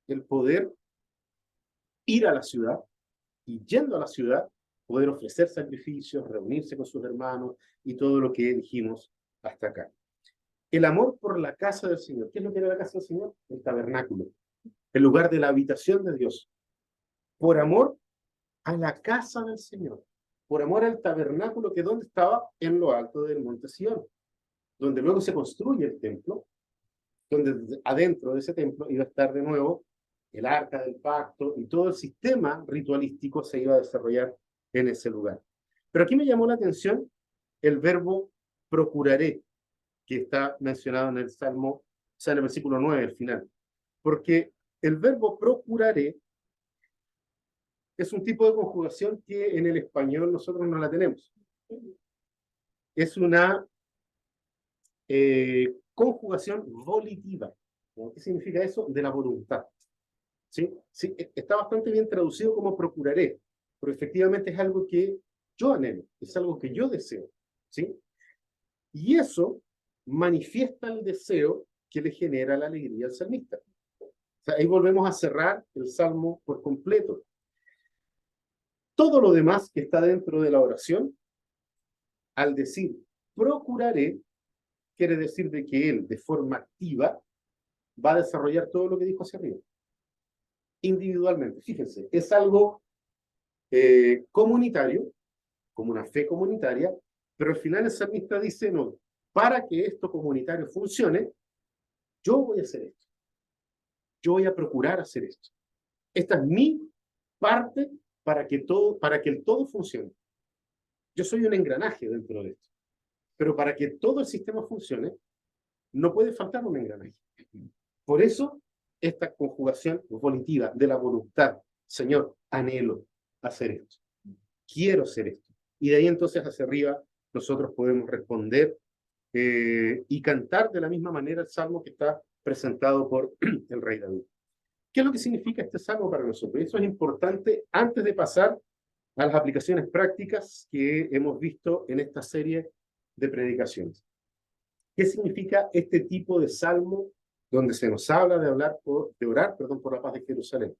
el poder ir a la ciudad y yendo a la ciudad, poder ofrecer sacrificios, reunirse con sus hermanos y todo lo que dijimos hasta acá. El amor por la casa del Señor. ¿Qué es lo que era la casa del Señor? El tabernáculo, el lugar de la habitación de Dios. Por amor a la casa del Señor, por amor al tabernáculo que donde estaba en lo alto del monte Sión, donde luego se construye el templo, donde adentro de ese templo iba a estar de nuevo el arca del pacto y todo el sistema ritualístico se iba a desarrollar en ese lugar. Pero aquí me llamó la atención el verbo procuraré, que está mencionado en el Salmo, o sea, en el versículo 9, al final. Porque el verbo procuraré es un tipo de conjugación que en el español nosotros no la tenemos. Es una conjugación volitiva. ¿Qué significa eso? De la voluntad. ¿Sí? Sí, está bastante bien traducido como procuraré, pero efectivamente es algo que yo anhelo, es algo que yo deseo. ¿Sí? Y eso manifiesta el deseo que le genera la alegría al salmista. O sea, ahí volvemos a cerrar el salmo por completo. Todo lo demás que está dentro de la oración, al decir procuraré, quiere decir de que él, de forma activa, va a desarrollar todo lo que dijo hacia arriba. Individualmente, fíjense, es algo comunitario, como una fe comunitaria, pero al final el salmista dice, no, para que esto comunitario funcione, yo voy a hacer esto. Yo voy a procurar hacer esto. Esta es mi parte para que el todo funcione. Yo soy un engranaje dentro de esto. Pero para que todo el sistema funcione, no puede faltar un engranaje. Por eso, esta conjugación volitiva de la voluntad. Señor, anhelo hacer esto. Quiero hacer esto. Y de ahí entonces hacia arriba nosotros podemos responder y cantar de la misma manera el salmo que está presentado por el rey David. ¿Qué es lo que significa este salmo para nosotros? Eso es importante antes de pasar a las aplicaciones prácticas que hemos visto en esta serie de predicaciones. ¿Qué significa este tipo de salmo donde se nos habla de orar por la paz de Jerusalén?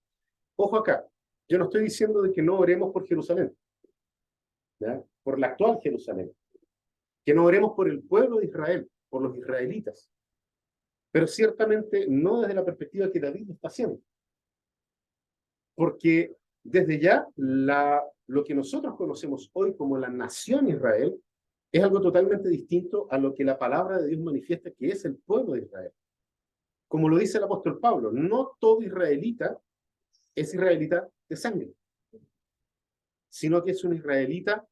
Ojo acá, yo no estoy diciendo de que no oremos por Jerusalén, ¿ya? Por la actual Jerusalén, que no oremos por el pueblo de Israel, por los israelitas, pero ciertamente no desde la perspectiva que David está haciendo, porque desde ya la lo que nosotros conocemos hoy como la nación Israel es algo totalmente distinto a lo que la palabra de Dios manifiesta que es el pueblo de Israel. Como lo dice el apóstol Pablo, no todo israelita es israelita de sangre, sino que es un israelita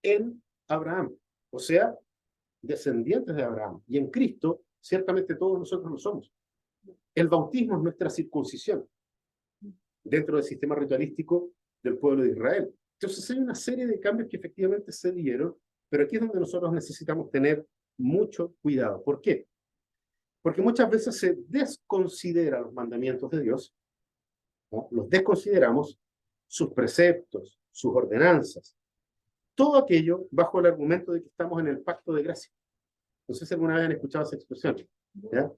en Abraham, o sea, descendientes de Abraham. Y en Cristo, ciertamente todos nosotros lo somos. El bautismo es nuestra circuncisión dentro del sistema ritualístico del pueblo de Israel. Entonces hay una serie de cambios que efectivamente se dieron, pero aquí es donde nosotros necesitamos tener mucho cuidado. ¿Por qué? Porque muchas veces se desconsidera los mandamientos de Dios, ¿no? Los desconsideramos, sus preceptos, sus ordenanzas, todo aquello bajo el argumento de que estamos en el pacto de gracia. No sé si alguna vez han escuchado esa expresión. ¿Ya?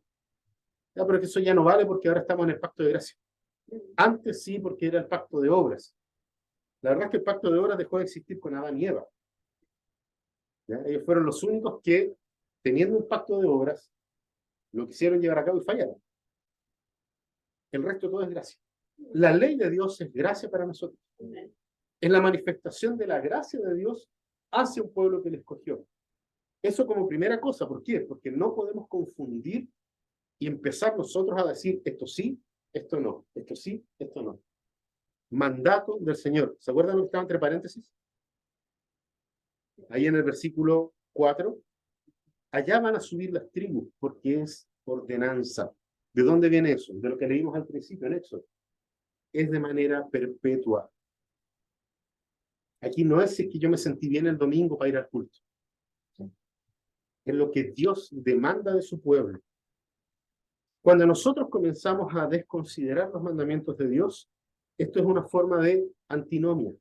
Ya, pero que eso ya no vale porque ahora estamos en el pacto de gracia. Antes sí, porque era el pacto de obras. La verdad es que el pacto de obras dejó de existir con Adán y Eva. ¿Ya? Ellos fueron los únicos que, teniendo un pacto de obras, lo quisieron llevar a cabo y fallaron. El resto todo es gracia. La ley de Dios es gracia para nosotros. Es la manifestación de la gracia de Dios hacia un pueblo que le escogió. Eso como primera cosa. ¿Por qué? Porque no podemos confundir y empezar nosotros a decir esto sí, esto no, esto sí, esto no. Mandato del Señor. ¿Se acuerdan lo que estaba entre paréntesis? Ahí en el versículo 4. Allá van a subir las tribus porque es ordenanza. ¿De dónde viene eso? De lo que leímos al principio en Éxodo. Es de manera perpetua. Aquí no es que yo me sentí bien el domingo para ir al culto. Es lo que Dios demanda de su pueblo. Cuando nosotros comenzamos a desconsiderar los mandamientos de Dios, esto es una forma de antinomia.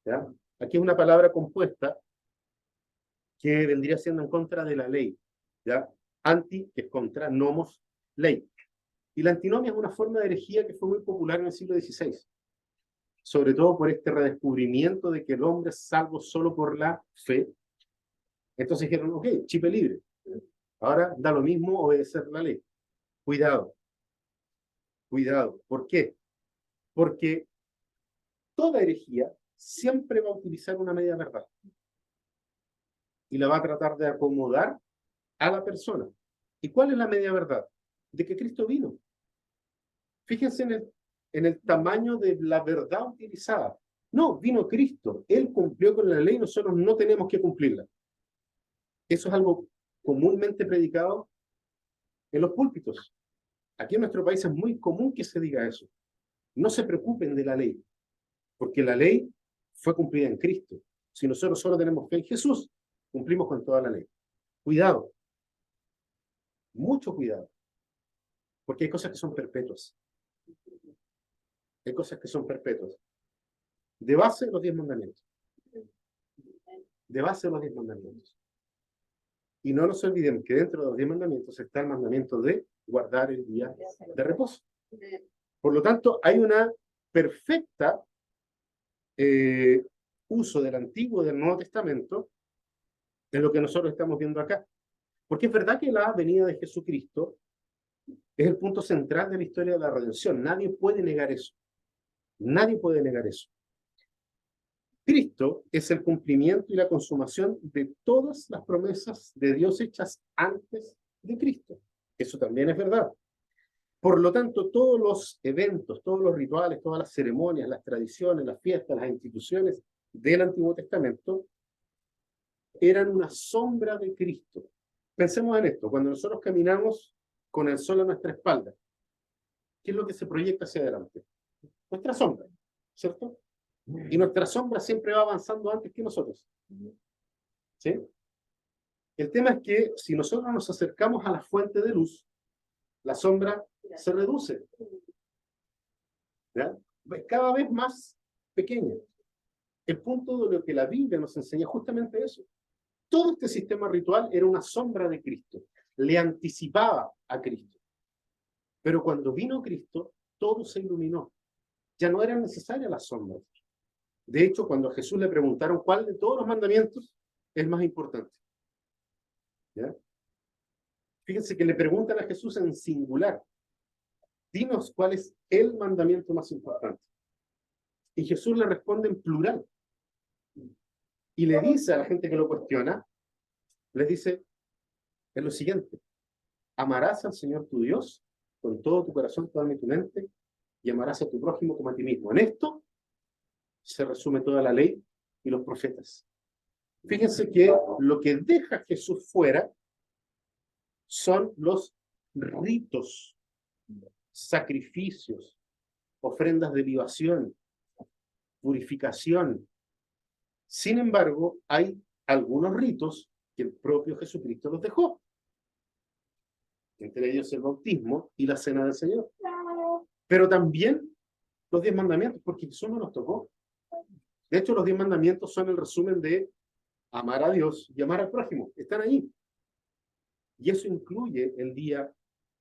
¿Ya? Aquí es una palabra compuesta que vendría siendo en contra de la ley. ¿Ya? Anti, que es contra, nomos, ley. Y la antinomia es una forma de herejía que fue muy popular en el siglo XVI, sobre todo por este redescubrimiento de que el hombre es salvo solo por la fe. Entonces dijeron, ok, chipe libre. Ahora da lo mismo obedecer la ley. Cuidado, cuidado. ¿Por qué? Porque toda herejía siempre va a utilizar una media verdad y la va a tratar de acomodar a la persona. ¿Y cuál es la media verdad? De que Cristo vino. Fíjense en el tamaño de la verdad utilizada. No, vino Cristo. Él cumplió con la ley, nosotros no tenemos que cumplirla. Eso es algo comúnmente predicado en los púlpitos. Aquí en nuestro país es muy común que se diga eso. No se preocupen de la ley, porque la ley fue cumplida en Cristo. Si nosotros solo tenemos fe en Jesús, cumplimos con toda la ley. Cuidado, mucho cuidado, porque hay cosas que son perpetuas. Hay cosas que son perpetuas. De base, los 10 mandamientos. De base, los 10 mandamientos. Y no nos olvidemos que dentro de los 10 mandamientos está el mandamiento de guardar el día de reposo. Por lo tanto, hay una perfecta uso del Antiguo y del Nuevo Testamento en lo que nosotros estamos viendo acá. Porque es verdad que la venida de Jesucristo es el punto central de la historia de la redención. Nadie puede negar eso. Nadie puede negar eso. Cristo es el cumplimiento y la consumación de todas las promesas de Dios hechas antes de Cristo. Eso también es verdad. Por lo tanto, todos los eventos, todos los rituales, todas las ceremonias, las tradiciones, las fiestas, las instituciones del Antiguo Testamento eran una sombra de Cristo. Pensemos en esto, cuando nosotros caminamos con el sol a nuestra espalda, ¿qué es lo que se proyecta hacia adelante? Nuestra sombra, ¿cierto? Y nuestra sombra siempre va avanzando antes que nosotros. ¿Sí? El tema es que si nosotros nos acercamos a la fuente de luz, la sombra se reduce. ¿Ya? Es cada vez más pequeña. El punto de lo que la Biblia nos enseña justamente eso. Todo este sistema ritual era una sombra de Cristo. Le anticipaba a Cristo. Pero cuando vino Cristo, todo se iluminó. Ya no eran necesarias las sombras. De hecho, cuando a Jesús le preguntaron cuál de todos los mandamientos es más importante. ¿Ya? Fíjense que le preguntan a Jesús en singular. Dinos cuál es el mandamiento más importante. Y Jesús le responde en plural. Y le dice a la gente que lo cuestiona, les dice, es lo siguiente: amarás al Señor tu Dios con todo tu corazón, toda tu mente, y amarás a tu prójimo como a ti mismo. En esto se resume toda la ley y los profetas. Fíjense que lo que deja Jesús fuera son los ritos, sacrificios, ofrendas de libación, purificación. Sin embargo, hay algunos ritos que el propio Jesucristo los dejó. Entre ellos el bautismo y la cena del Señor. Pero también los 10 mandamientos, porque Jesús no los tocó. De hecho, los 10 mandamientos son el resumen de amar a Dios y amar al prójimo. Están ahí. Y eso incluye el día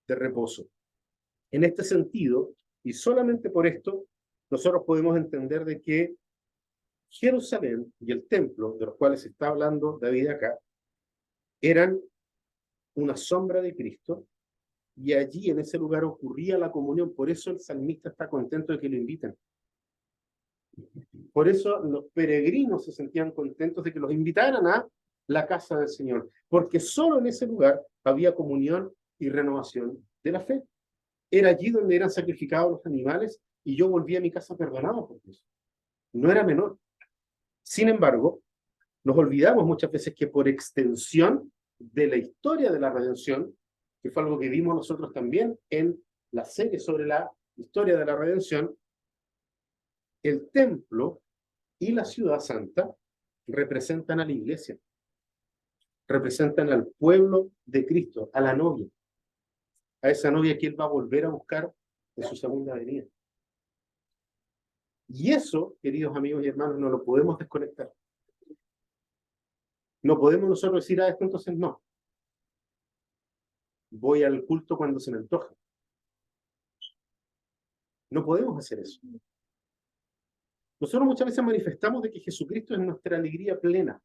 de reposo. En este sentido, y solamente por esto, nosotros podemos entender de que Jerusalén y el templo, de los cuales está hablando David acá, eran una sombra de Cristo, y allí en ese lugar ocurría la comunión. Por eso el salmista está contento de que lo inviten. Por eso los peregrinos se sentían contentos de que los invitaran a la casa del Señor, porque solo en ese lugar había comunión y renovación de la fe. Era allí donde eran sacrificados los animales y yo volví a mi casa perdonado por Dios. No era menor. Sin embargo, nos olvidamos muchas veces que por extensión de la historia de la redención, que fue algo que vimos nosotros también en la serie sobre la historia de la redención, el templo y la ciudad santa representan a la iglesia, representan al pueblo de Cristo, a la novia, a esa novia que Él va a volver a buscar en su segunda venida. Y eso, queridos amigos y hermanos, no lo podemos desconectar. No podemos nosotros decir, esto entonces no. Voy al culto cuando se me antoja. No podemos hacer eso. Nosotros muchas veces manifestamos de que Jesucristo es nuestra alegría plena,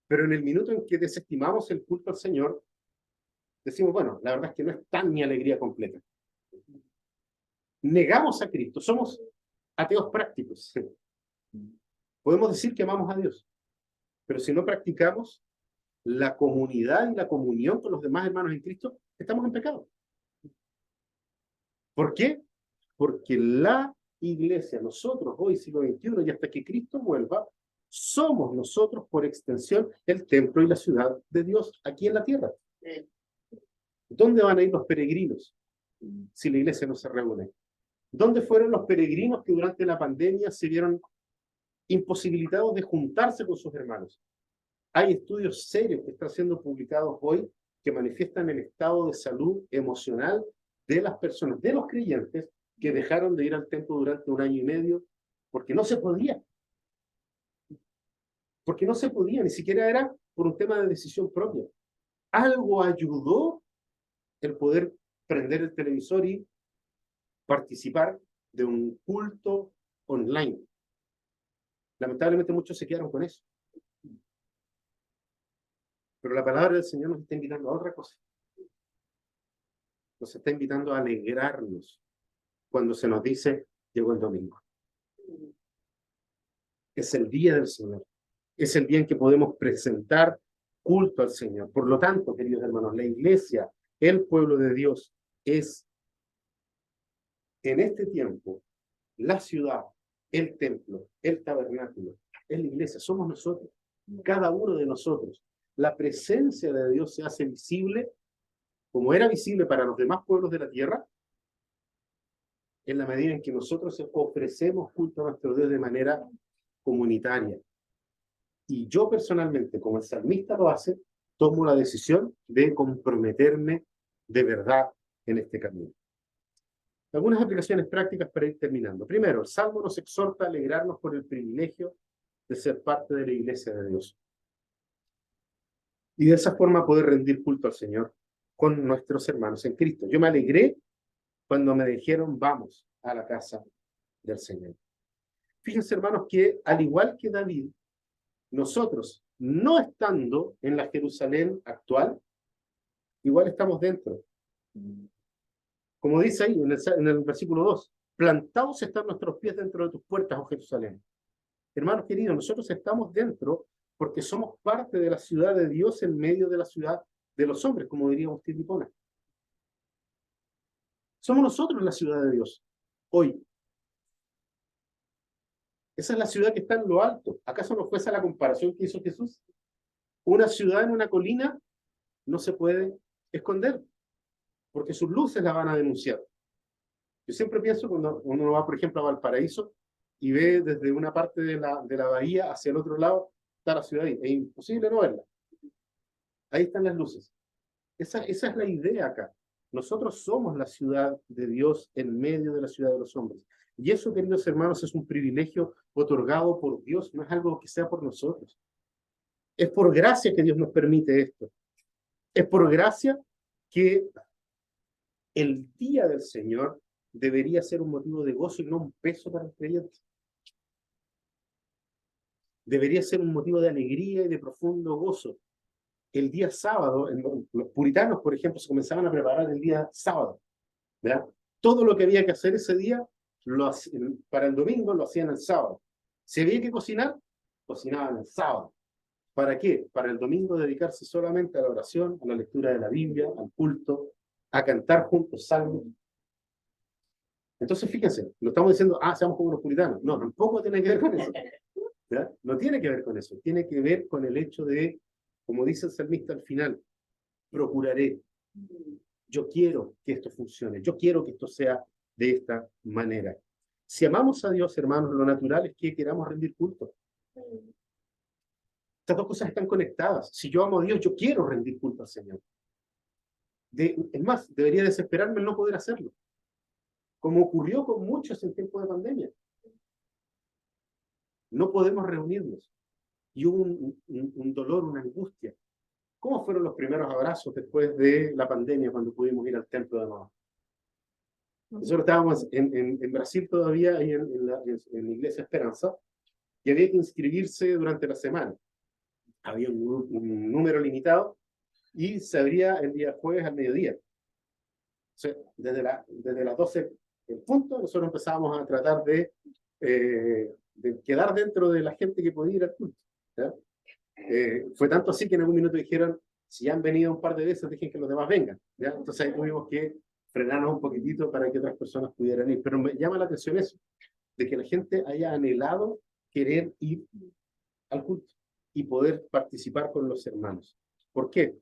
pero en el minuto en que desestimamos el culto al Señor, decimos, bueno, la verdad es que no es tan mi alegría completa. Negamos a Cristo, somos ateos prácticos. Podemos decir que amamos a Dios, pero si no practicamos la comunidad y la comunión con los demás hermanos en Cristo, estamos en pecado. ¿Por qué? Porque la iglesia, nosotros hoy, siglo XXI, y hasta que Cristo vuelva, somos nosotros, por extensión, el templo y la ciudad de Dios aquí en la tierra. ¿Dónde van a ir los peregrinos si la iglesia no se reúne? ¿Dónde fueron los peregrinos que durante la pandemia se vieron imposibilitados de juntarse con sus hermanos? Hay estudios serios que están siendo publicados hoy que manifiestan el estado de salud emocional de las personas, de los creyentes, que dejaron de ir al templo durante 1 año y medio porque no se podía. Porque no se podía, ni siquiera era por un tema de decisión propia. Algo ayudó el poder prender el televisor y participar de un culto online. Lamentablemente muchos se quedaron con eso. Pero la palabra del Señor nos está invitando a otra cosa. Nos está invitando a alegrarnos cuando se nos dice, llegó el domingo. Es el día del Señor. Es el día en que podemos presentar culto al Señor. Por lo tanto, queridos hermanos, la iglesia, el pueblo de Dios, es en este tiempo la ciudad, el templo, el tabernáculo, es la iglesia, somos nosotros, cada uno de nosotros. La presencia de Dios se hace visible, como era visible para los demás pueblos de la tierra, en la medida en que nosotros ofrecemos culto a nuestro Dios de manera comunitaria. Y yo personalmente, como el salmista lo hace, tomo la decisión de comprometerme de verdad en este camino. Algunas aplicaciones prácticas para ir terminando. Primero, el Salmo nos exhorta a alegrarnos por el privilegio de ser parte de la iglesia de Dios. Y de esa forma poder rendir culto al Señor con nuestros hermanos en Cristo. Yo me alegré cuando me dijeron, vamos a la casa del Señor. Fíjense, hermanos, que al igual que David, nosotros, no estando en la Jerusalén actual, igual estamos dentro. Como dice ahí en el versículo 2, Plantados están nuestros pies dentro de tus puertas, oh Jerusalén. Hermanos queridos, nosotros estamos dentro porque somos parte de la ciudad de Dios en medio de la ciudad de los hombres, como diría Agustín de Hipona. Somos nosotros la ciudad de Dios, hoy. Esa es la ciudad que está en lo alto. ¿Acaso no fue esa la comparación que hizo Jesús? Una ciudad en una colina no se puede esconder, porque sus luces la van a denunciar. Yo siempre pienso cuando uno va, por ejemplo, a Valparaíso y ve desde una parte de la bahía hacia el otro lado, está la ciudad ahí. Es imposible no verla. Ahí están las luces. Esa es la idea acá. Nosotros somos la ciudad de Dios en medio de la ciudad de los hombres. Y eso, queridos hermanos, es un privilegio otorgado por Dios, no es algo que sea por nosotros. Es por gracia que Dios nos permite esto. Es por gracia que el día del Señor debería ser un motivo de gozo y no un peso para el creyente. Debería ser un motivo de alegría y de profundo gozo. El día sábado, los puritanos, por ejemplo, se comenzaban a preparar el día sábado, ¿verdad? Todo lo que había que hacer ese día, para el domingo lo hacían el sábado. Si había que cocinar, cocinaban el sábado. ¿Para qué? Para el domingo dedicarse solamente a la oración, a la lectura de la Biblia, al culto, a cantar juntos salmos. Entonces, fíjense, no estamos diciendo, seamos como los puritanos. No, tampoco tiene que ver con eso. ¿Ya? No tiene que ver con eso. Tiene que ver con el hecho de, como dice el salmista al final, procuraré. Yo quiero que esto funcione. Yo quiero que esto sea de esta manera. Si amamos a Dios, hermanos, lo natural es que queramos rendir culto. Estas dos cosas están conectadas. Si yo amo a Dios, yo quiero rendir culto al Señor. Es más, debería desesperarme el no poder hacerlo, como ocurrió con muchos en tiempo de pandemia. No podemos reunirnos. Y hubo un dolor, una angustia. ¿Cómo fueron los primeros abrazos después de la pandemia cuando pudimos ir al templo de nuevo? Nosotros estábamos en Brasil todavía, ahí en la Iglesia Esperanza, y había que inscribirse durante la semana. Había un número limitado y se abría el día jueves al mediodía. O sea, desde las 12 en punto, nosotros empezábamos a tratar de quedar dentro de la gente que podía ir al culto. Fue tanto así que en algún minuto dijeron, si han venido un par de veces, dejen que los demás vengan. ¿Ya? Entonces ahí tuvimos que frenarnos un poquitito para que otras personas pudieran ir. Pero me llama la atención eso, de que la gente haya anhelado querer ir al culto y poder participar con los hermanos. ¿Por qué?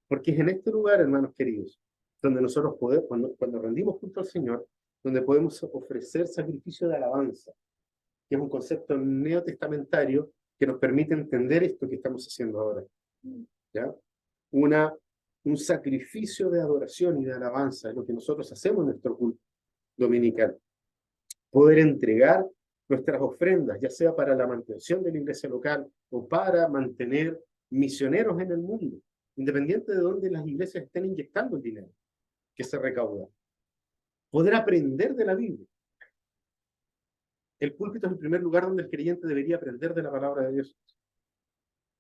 Porque es en este lugar, hermanos queridos, donde nosotros podemos, cuando rendimos culto al Señor, donde podemos ofrecer sacrificio de alabanza, que es un concepto neotestamentario que nos permite entender esto que estamos haciendo ahora. ¿Ya? Un sacrificio de adoración y de alabanza es lo que nosotros hacemos en nuestro culto dominical. Poder entregar nuestras ofrendas, ya sea para la mantención de la iglesia local o para mantener misioneros en el mundo, independiente de dónde las iglesias estén inyectando el dinero que se recauda. Poder aprender de la Biblia. El púlpito es el primer lugar donde el creyente debería aprender de la palabra de Dios.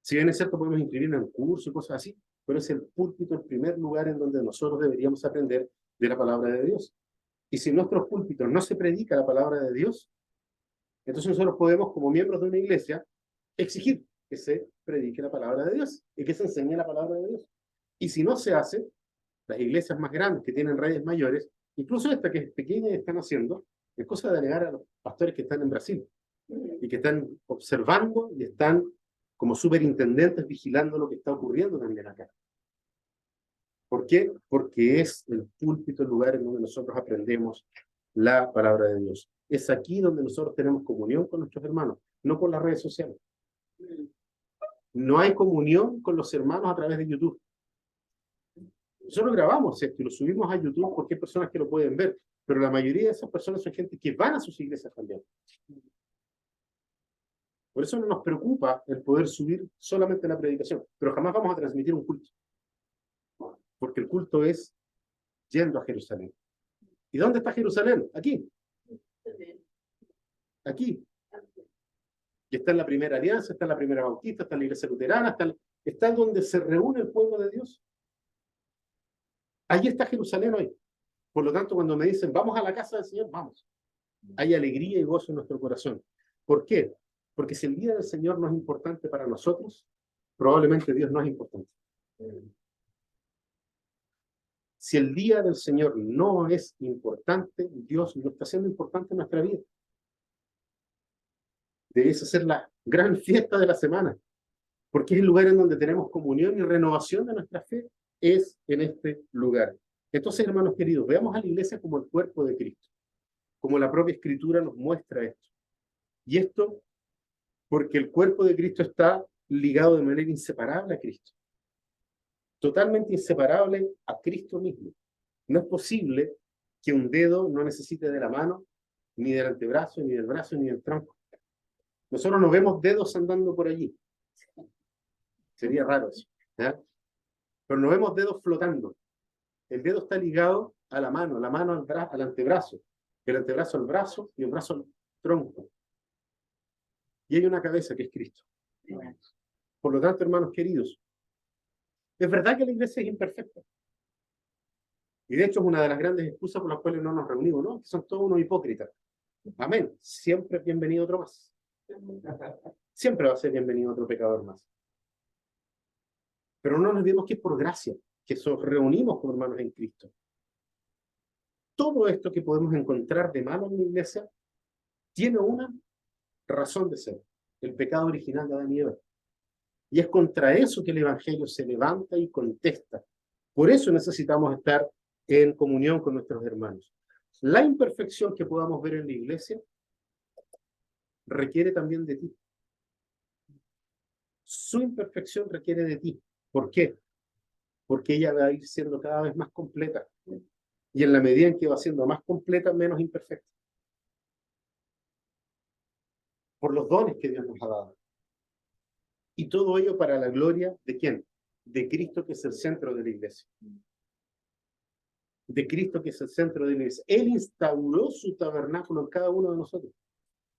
Si bien es cierto, podemos inscribirnos en cursos y cosas así, pero es el púlpito el primer lugar en donde nosotros deberíamos aprender de la palabra de Dios. Y si en nuestros púlpitos no se predica la palabra de Dios, entonces nosotros podemos, como miembros de una iglesia, exigir que se predique la palabra de Dios y que se enseñe la palabra de Dios. Y si no se hace, las iglesias más grandes que tienen redes mayores, incluso esta que es pequeña y están haciendo, es cosa de alegar a los pastores que están en Brasil y que están observando y están como superintendentes vigilando lo que está ocurriendo también acá. ¿Por qué? Porque es el púlpito el lugar en donde nosotros aprendemos la palabra de Dios. Es aquí donde nosotros tenemos comunión con nuestros hermanos, no por las redes sociales. No hay comunión con los hermanos a través de YouTube. Nosotros grabamos esto y lo subimos a YouTube porque hay personas que lo pueden ver, pero la mayoría de esas personas son gente que van a sus iglesias también. Por eso no nos preocupa el poder subir solamente la predicación, pero jamás vamos a transmitir un culto. Porque el culto es yendo a Jerusalén. ¿Y dónde está Jerusalén? Aquí. Aquí. Y está en la primera alianza, está en la primera bautista, está en la iglesia luterana, está donde se reúne el pueblo de Dios. Allí está Jerusalén hoy. Por lo tanto, cuando me dicen, vamos a la casa del Señor, vamos. hay alegría y gozo en nuestro corazón. ¿Por qué? Porque si el día del Señor no es importante para nosotros, probablemente Dios no es importante. Si el día del Señor no es importante, Dios no está siendo importante en nuestra vida. Debe ser la gran fiesta de la semana, porque es el lugar en donde tenemos comunión y renovación de nuestra fe, es en este lugar. Entonces, hermanos queridos, veamos a la iglesia como el cuerpo de Cristo, como la propia Escritura nos muestra esto. Y esto porque el cuerpo de Cristo está ligado de manera inseparable a Cristo, totalmente inseparable a Cristo mismo. No es posible que un dedo no necesite de la mano, ni del antebrazo, ni del brazo, ni del tronco. Nosotros no vemos dedos andando por allí. Sería raro eso, ¿ya? Pero no vemos dedos flotando. El dedo está ligado a la mano al antebrazo, el antebrazo al brazo y el brazo al tronco. Y hay una cabeza que es Cristo. Por lo tanto, hermanos queridos, es verdad que la iglesia es imperfecta. Y de hecho es una de las grandes excusas por las cuales no nos reunimos, ¿no? Que son todos unos hipócritas. Amén. Siempre es bienvenido otro más. Siempre va a ser bienvenido otro pecador más. Pero no nos olvidemos que es por gracia que nos reunimos como hermanos en Cristo. Todo esto que podemos encontrar de malo en la iglesia tiene una razón de ser, el pecado original de Adán y Eva. Y es contra eso que el Evangelio se levanta y contesta. Por eso necesitamos estar en comunión con nuestros hermanos. La imperfección que podamos ver en la iglesia requiere también de ti. Su imperfección requiere de ti. ¿Por qué? Porque ella va a ir siendo cada vez más completa. Y en la medida en que va siendo más completa, menos imperfecta. Por los dones que Dios nos ha dado. Y todo ello para la gloria ¿de quién? De Cristo, que es el centro de la iglesia. De Cristo, que es el centro de la iglesia. Él instauró su tabernáculo en cada uno de nosotros,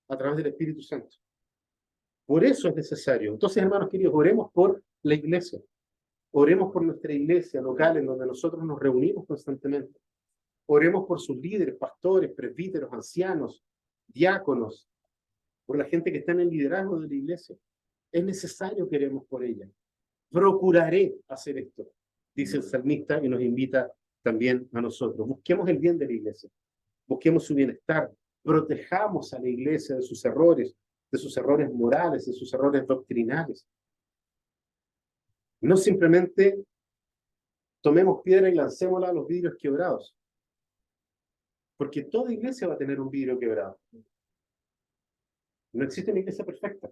a través del Espíritu Santo. Por eso es necesario. Entonces, hermanos queridos, oremos por la iglesia. Oremos por nuestra iglesia local, en donde nosotros nos reunimos constantemente. Oremos por sus líderes, pastores, presbíteros, ancianos, diáconos, por la gente que está en el liderazgo de la iglesia. Es necesario que oremos por ella. Procuraré hacer esto, dice el salmista, y nos invita también a nosotros. Busquemos el bien de la iglesia, busquemos su bienestar, protejamos a la iglesia de sus errores morales, de sus errores doctrinales. No simplemente tomemos piedra y lancémosla a los vidrios quebrados, porque toda iglesia va a tener un vidrio quebrado. No existe una iglesia perfecta,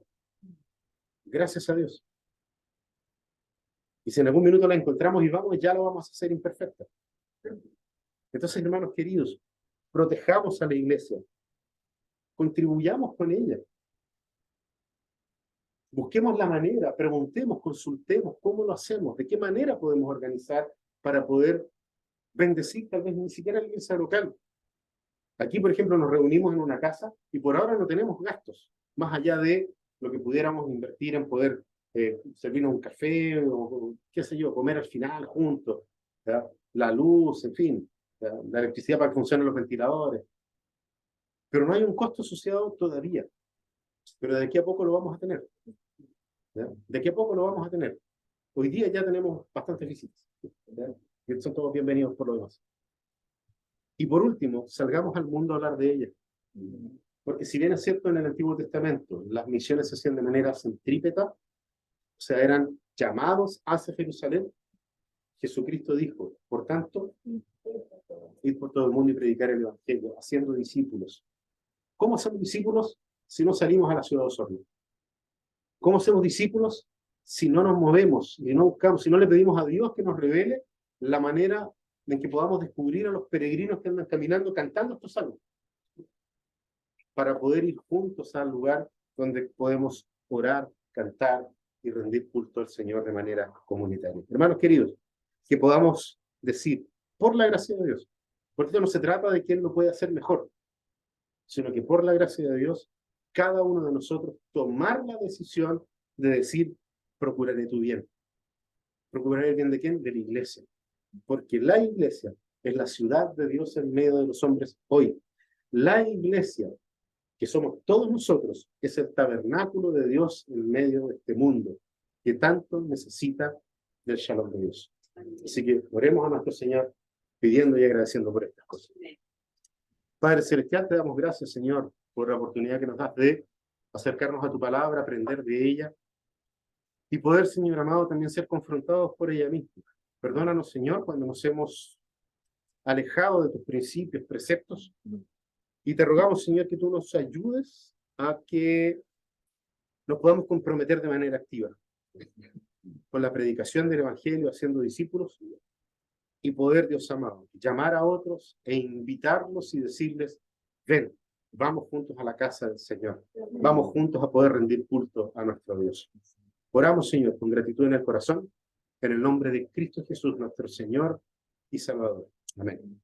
gracias a Dios. Y si en algún minuto la encontramos y vamos, ya lo vamos a hacer imperfecta. Entonces, hermanos queridos, protejamos a la iglesia, contribuyamos con ella. Busquemos la manera, preguntemos, consultemos cómo lo hacemos, de qué manera podemos organizar para poder bendecir tal vez ni siquiera la iglesia local. Aquí, por ejemplo, nos reunimos en una casa y por ahora no tenemos gastos, más allá de lo que pudiéramos invertir en poder servirnos un café o qué sé yo, comer al final juntos, ¿ya? La luz, en fin, ¿ya? La electricidad para que funcionen los ventiladores. Pero no hay un costo asociado todavía, pero de aquí a poco lo vamos a tener. ¿Ya? De aquí a poco lo vamos a tener. Hoy día ya tenemos bastantes visitas, ¿ya? Y son todos bienvenidos por lo demás. Y por último, salgamos al mundo a hablar de ella. Porque si bien es cierto en el Antiguo Testamento, las misiones se hacían de manera centrípeta, o sea, eran llamados hacia Jerusalén, Jesucristo dijo, por tanto, ir por todo el mundo y predicar el Evangelio, haciendo discípulos. ¿Cómo hacemos discípulos si no salimos a la ciudad de Osorno? ¿Cómo hacemos discípulos si no nos movemos y no buscamos, si no le pedimos a Dios que nos revele la manera en que podamos descubrir a los peregrinos que andan caminando cantando estos salmos? Para poder ir juntos al lugar donde podemos orar, cantar y rendir culto al Señor de manera comunitaria. Hermanos queridos, que podamos decir, por la gracia de Dios, porque esto no se trata de quién lo puede hacer mejor, sino que por la gracia de Dios, cada uno de nosotros tomar la decisión de decir, procuraré tu bien. ¿Procuraré el bien de quién? De la iglesia. Porque la iglesia es la ciudad de Dios en medio de los hombres hoy. La iglesia, que somos todos nosotros, es el tabernáculo de Dios en medio de este mundo, que tanto necesita del shalom de Dios. Así que oremos a nuestro Señor, pidiendo y agradeciendo por estas cosas. Padre Celestial, te damos gracias, Señor, por la oportunidad que nos das de acercarnos a tu palabra, aprender de ella, y poder, Señor amado, también ser confrontados por ella misma. Perdónanos, Señor, cuando nos hemos alejado de tus principios, preceptos, y te rogamos, Señor, que tú nos ayudes a que nos podamos comprometer de manera activa con la predicación del Evangelio, haciendo discípulos, y poder, Dios amado, llamar a otros e invitarlos y decirles, ven, vamos juntos a la casa del Señor, vamos juntos a poder rendir culto a nuestro Dios. Oramos, Señor, con gratitud en el corazón, en el nombre de Cristo Jesús, nuestro Señor y Salvador. Amén.